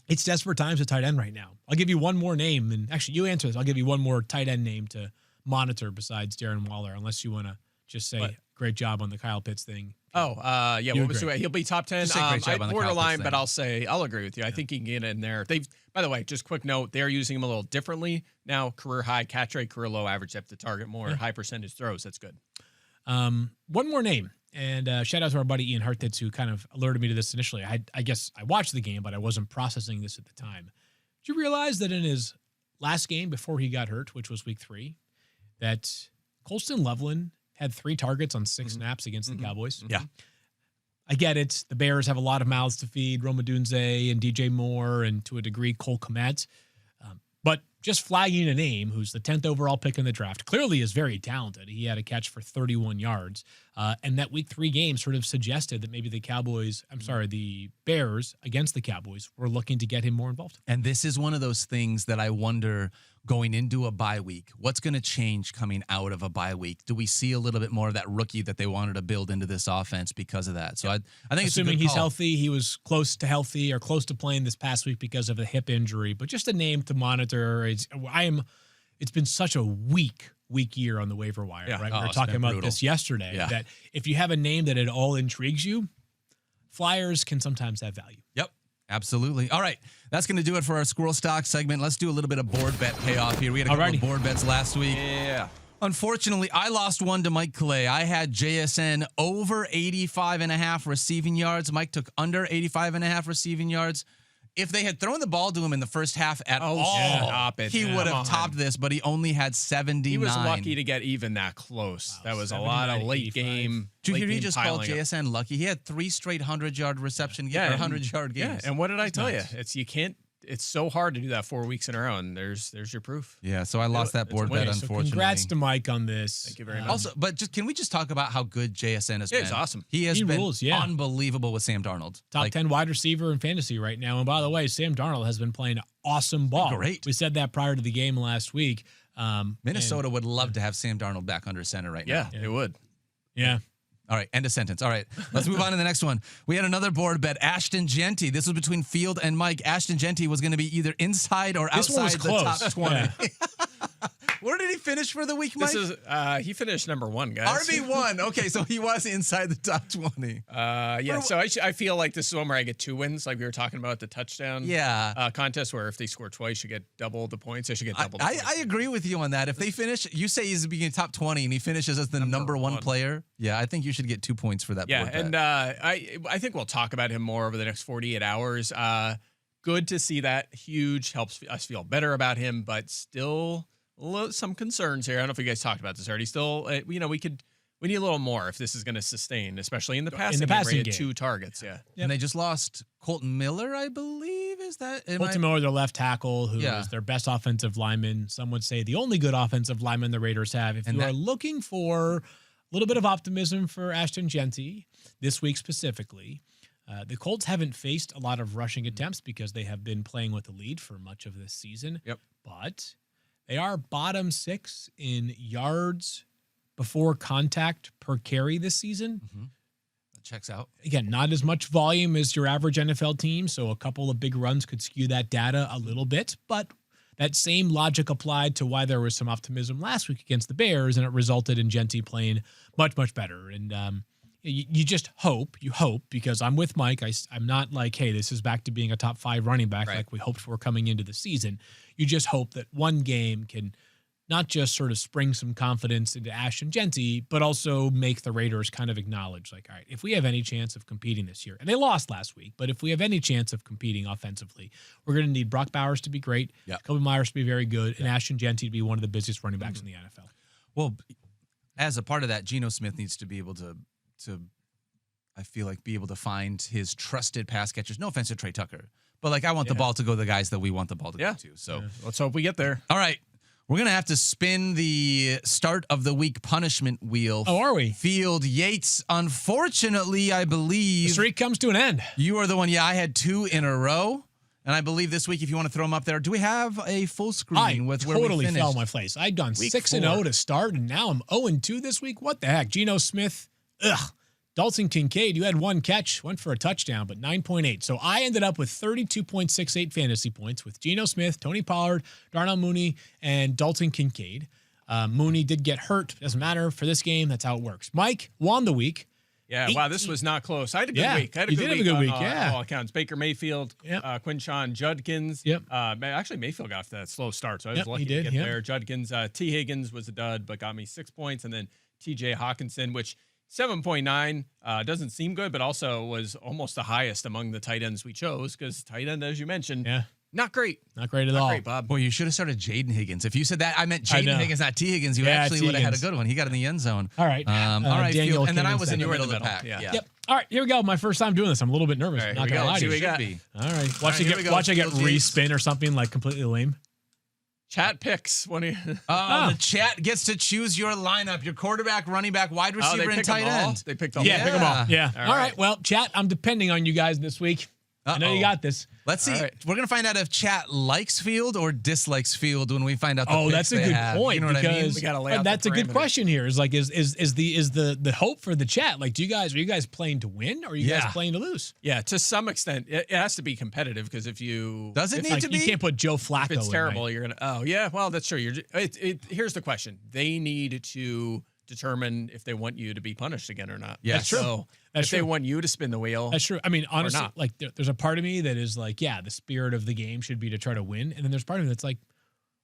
Speaker 3: It's desperate times at tight end right now. I'll give you one more name, and actually you answer this. I'll give you one more tight end name to monitor besides Darren Waller, unless you want to just say great job on the Kyle Pitts thing.
Speaker 4: He'll be top 10.
Speaker 2: Great job on the
Speaker 4: borderline, but I'll agree with you. I think he can get in there. By the way, just quick note, they're using him a little differently now. Career high catch rate, career low average depth to target, more high percentage throws. That's good.
Speaker 3: One more name. And shout out to our buddy Ian Hartitz, who kind of alerted me to this initially. I guess I watched the game, but I wasn't processing this at the time. Did you realize that in his last game before he got hurt, which was week 3, that Colston Loveland had 3 targets on 6 snaps against the Cowboys?
Speaker 2: Yeah.
Speaker 3: I get it. The Bears have a lot of mouths to feed, Roma Dunze and DJ Moore, and to a degree, Cole Kmet. But just flagging a name who's the 10th overall pick in the draft clearly is very talented. He had a catch for 31 yards. And that week 3 game sort of suggested that maybe the Bears against the Cowboys were looking to get him more involved.
Speaker 2: And this is one of those things that I wonder going into a bye week, what's going to change coming out of a bye week? Do we see a little bit more of that rookie that they wanted to build into this offense because of that? So I think
Speaker 3: assuming
Speaker 2: it's a good
Speaker 3: he's
Speaker 2: call.
Speaker 3: healthy, he was close to healthy or close to playing this past week because of a hip injury, but just a name to monitor. It's been such a weak year on the waiver wire, right? We were talking about this yesterday, that if you have a name that at all intrigues you, flyers can sometimes have value.
Speaker 2: Yep. Absolutely. All right. That's going to do it for our Squirrel Stock segment. Let's do a little bit of board bet payoff here. We had a couple of board bets last week.
Speaker 4: Yeah.
Speaker 2: Unfortunately, I lost one to Mike Clay. I had JSN over 85.5 receiving yards. Mike took under 85.5 receiving yards. If they had thrown the ball to him in the first half at all, he would have topped this, but he only had 79.
Speaker 4: He was lucky to get even that close. Wow, that was a lot of late game.
Speaker 2: Did you hear he just called JSN lucky? He had 3 straight 100-yard reception, 100-yard games.
Speaker 4: Yeah, and what did I tell you? You can't. it's so hard to do that 4 weeks in a row, and there's your proof.
Speaker 2: Yeah, so I lost that board bet,
Speaker 3: So
Speaker 2: unfortunately.
Speaker 3: congrats to Mike on this.
Speaker 4: Thank you very much.
Speaker 2: Also, but can we just talk about how good JSN has been?
Speaker 4: He's awesome.
Speaker 2: He has been
Speaker 3: rules, yeah.
Speaker 2: unbelievable with Sam Darnold.
Speaker 3: Top 10 wide receiver in fantasy right now. And by the way, Sam Darnold has been playing awesome ball.
Speaker 2: Great.
Speaker 3: We said that prior to the game last week.
Speaker 2: Minnesota would love to have Sam Darnold back under center right now.
Speaker 4: Yeah, it would.
Speaker 3: Yeah.
Speaker 2: All right, end of sentence. All right, let's move on to the next one. We had another board bet, Ashton Genty. This was between Field and Mike. Ashton Genty was going to be either inside or
Speaker 3: This one was
Speaker 2: outside the top
Speaker 3: close.
Speaker 2: 20.
Speaker 3: Yeah.
Speaker 2: Where did he finish for the week, Mike?
Speaker 4: This is he finished number 1, guys.
Speaker 2: RB1. Okay, so he was inside the top 20.
Speaker 4: Yeah. So I feel like this is one where I get 2 wins, like we were talking about the touchdown. Contest where if they score twice, you get double the points. I should get double. The points.
Speaker 2: I agree with you on that. If they finish, you say he's beginning top 20 and he finishes as the number one player. Yeah, I think you should get 2 points for that.
Speaker 4: Yeah,
Speaker 2: board bet.
Speaker 4: and I think we'll talk about him more over the next 48 hours. Good to see that. Huge, helps us feel better about him, but still some concerns here. I don't know if you guys talked about this already. Still, we need a little more if this is going to sustain, especially in the passing game. Where he had 2 targets. Yeah,
Speaker 2: and they just lost Colton Miller, I believe. Is that
Speaker 3: Colton Miller, their left tackle, who is their best offensive lineman. Some would say the only good offensive lineman the Raiders have. If you are looking for a little bit of optimism for Ashton Genty this week specifically, the Colts haven't faced a lot of rushing attempts because they have been playing with the lead for much of this season.
Speaker 4: Yep.
Speaker 3: But they are bottom 6 in yards before contact per carry this season.
Speaker 2: Mm-hmm. That checks out.
Speaker 3: Again, not as much volume as your average NFL team, so a couple of big runs could skew that data a little bit, but that same logic applied to why there was some optimism last week against the Bears, and it resulted in Genty playing much, much better. And you just hope, because I'm with Mike. I'm not like, hey, this is back to being a top 5 running back like we hoped for coming into the season. You just hope that one game can not just sort of spring some confidence into Ashton Genty, but also make the Raiders kind of acknowledge, like, all right, if we have any chance of competing this year, and they lost last week, but if we have any chance of competing offensively, we're going to need Brock Bowers to be great, Kobe Myers to be very good, and Ashton Genty to be one of the busiest running backs in the NFL.
Speaker 2: Well, as a part of that, Geno Smith needs to be able to I feel like, be able to find his trusted pass catchers. No offense to Trey Tucker, but like I want the ball to go to the guys that we want the ball to go to. So
Speaker 4: let's hope we get there.
Speaker 2: All right. We're going to have to spin the start of the week punishment wheel.
Speaker 3: Oh, are we?
Speaker 2: Field Yates. Unfortunately, I believe
Speaker 3: the streak comes to an end.
Speaker 2: You are the one. Yeah, I had 2 in a row. And I believe this week, if you want to throw them up there, do we have a full screen with where we finished?
Speaker 3: I totally fell my place. I'd done 6-0 to start, and now I'm 0-2 this week. What the heck? Geno Smith, Dalton Kincaid, you had 1 catch, went for a touchdown, but 9.8. So I ended up with 32.68 fantasy points with Geno Smith, Tony Pollard, Darnell Mooney, and Dalton Kincaid. Mooney did get hurt. Doesn't matter for this game. That's how it works. Mike won the week.
Speaker 4: Yeah, wow, this was not close. I had a good week. I had a good week on all accounts. Baker Mayfield, Quinshon Judkins. Actually, Mayfield got off that slow start, so I was lucky to get there. Judkins, T. Higgins was a dud, but got me 6 points. And then T.J. Hawkinson, which 7.9 doesn't seem good, but also was almost the highest among the tight ends we chose because tight end, as you mentioned, not great.
Speaker 3: Not great at all.
Speaker 4: Great, Bob.
Speaker 2: Boy, you should have started Jaden Higgins. If you said that, I meant Jaden Higgins, not T. Higgins. You actually would have had a good one. He got in the end zone.
Speaker 3: All right.
Speaker 2: All right,
Speaker 3: Daniel,
Speaker 2: and then I was in the middle of the pack.
Speaker 3: Yep. All right, here we go. My first time doing this. I'm a little bit nervous.
Speaker 4: Right,
Speaker 3: not going to lie to you. All right. Watch I get respin or something like completely lame.
Speaker 4: Chat picks.
Speaker 2: The chat gets to choose your lineup, your quarterback, running back, wide receiver, and tight end.
Speaker 4: They picked all.
Speaker 3: Yeah, pick them all. Yeah. All right. Well, chat, I'm depending on you guys this week. I know you got this.
Speaker 2: Let's see. Right. We're going to find out if chat likes Field or dislikes Field when we find out the picks
Speaker 3: that's a good point.
Speaker 2: You know what I mean?
Speaker 3: We gotta lay out that's a good question here. Is the hope for the chat? Like, are you guys playing to win or are you guys playing to lose?
Speaker 4: Yeah, to some extent, it has to be competitive because if you
Speaker 2: need to be.
Speaker 3: You can't put Joe Flacco.
Speaker 4: If it's terrible, you're gonna. Oh yeah, well that's true. Here's the question: they need to determine if they want you to be punished again or not.
Speaker 2: Yeah,
Speaker 3: that's true.
Speaker 4: So if they want you to spin the wheel,
Speaker 3: that's true. I mean, honestly, like there's a part of me that is like, yeah, the spirit of the game should be to try to win, and then there's part of me that's like,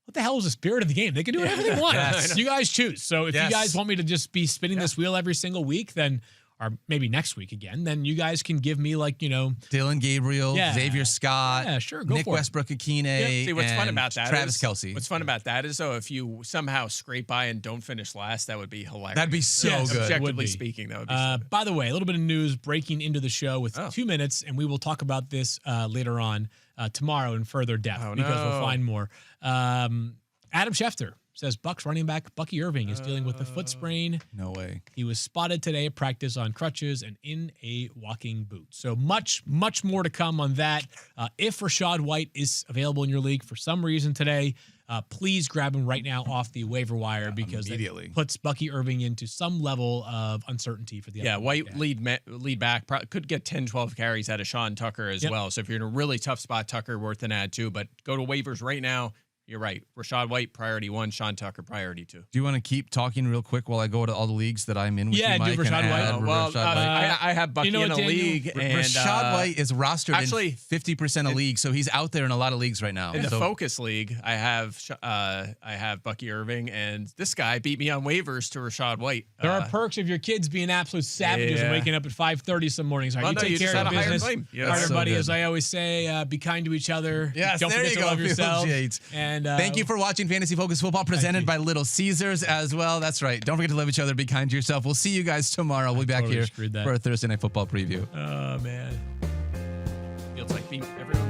Speaker 3: what the hell is the spirit of the game? They can do whatever they want. You guys choose. So if you guys want me to just be spinning this wheel every single week, then or maybe next week again, then you guys can give me like,
Speaker 2: Dillon Gabriel,
Speaker 3: Yeah.
Speaker 2: Xavier Scott,
Speaker 3: Yeah, sure, go
Speaker 2: Nick
Speaker 3: for it.
Speaker 2: Westbrook-Akine,
Speaker 4: See, what's fun
Speaker 2: and
Speaker 4: about that
Speaker 2: Travis
Speaker 4: is-
Speaker 2: Kelce.
Speaker 4: What's fun about that is, though, if you somehow scrape by and don't finish last, that would be hilarious.
Speaker 2: That'd be so
Speaker 3: Yes,
Speaker 2: good.
Speaker 3: would
Speaker 4: Objectively
Speaker 3: be.
Speaker 4: speaking, that would be so good.
Speaker 3: By the way, a little bit of news breaking into the show with 2 minutes, and we will talk about this later on tomorrow in further depth because we'll find more. Adam Schefter says Bucks running back Bucky Irving is dealing with a foot sprain.
Speaker 2: No way.
Speaker 3: He was spotted today at practice on crutches and in a walking boot. So much more to come on that. If Rachaad White is available in your league for some reason today, please grab him right now off the waiver wire because
Speaker 2: immediately.
Speaker 3: that puts Bucky Irving into some level of uncertainty for the
Speaker 4: White
Speaker 3: upcoming
Speaker 4: lead back could get 10, 12 carries out of Sean Tucker as well. So if you're in a really tough spot, Tucker worth an add too. But go to waivers right now. You're right. Rachaad White, priority 1. Sean Tucker, priority 2.
Speaker 2: Do you want to keep talking real quick while I go to all the leagues that I'm in with
Speaker 3: Yeah,
Speaker 2: you,
Speaker 3: do
Speaker 2: Mike?
Speaker 3: Rachaad
Speaker 2: and
Speaker 3: White.
Speaker 2: add
Speaker 4: Well,
Speaker 2: Rachaad White?
Speaker 4: I have Bucky
Speaker 3: You know
Speaker 4: in
Speaker 3: what,
Speaker 4: a
Speaker 3: Daniel?
Speaker 4: league. And
Speaker 2: Rachaad White is rostered
Speaker 4: actually,
Speaker 2: in 50% of leagues, so he's out there in a lot of leagues right now.
Speaker 4: in the
Speaker 2: So-
Speaker 4: Focus League, I have Bucky Irving, and this guy beat me on waivers to Rachaad White.
Speaker 3: There are perks of your kids being absolute savages and
Speaker 4: Yeah.
Speaker 3: waking up at 5:30 some mornings. All right,
Speaker 4: Well,
Speaker 3: you
Speaker 4: no,
Speaker 3: take
Speaker 4: you
Speaker 3: care
Speaker 4: just
Speaker 3: of
Speaker 4: had a higher
Speaker 3: business.
Speaker 4: claim. Yeah,
Speaker 3: All right,
Speaker 2: that's so
Speaker 3: everybody,
Speaker 2: good.
Speaker 3: as I always say, be kind to each other.
Speaker 2: Yes,
Speaker 3: Don't
Speaker 2: there
Speaker 3: forget
Speaker 2: you
Speaker 3: to
Speaker 2: go,
Speaker 3: love
Speaker 2: Felix
Speaker 3: yourself.
Speaker 2: Yates.
Speaker 3: And
Speaker 2: Thank you for watching Fantasy Focus Football presented by Little Caesars as well. That's right. Don't forget to love each other. Be kind to yourself. We'll see you guys tomorrow. We'll be back
Speaker 3: totally
Speaker 2: here
Speaker 3: screwed that.
Speaker 2: for a Thursday Night Football preview.
Speaker 3: Oh man.
Speaker 4: Feels like everyone.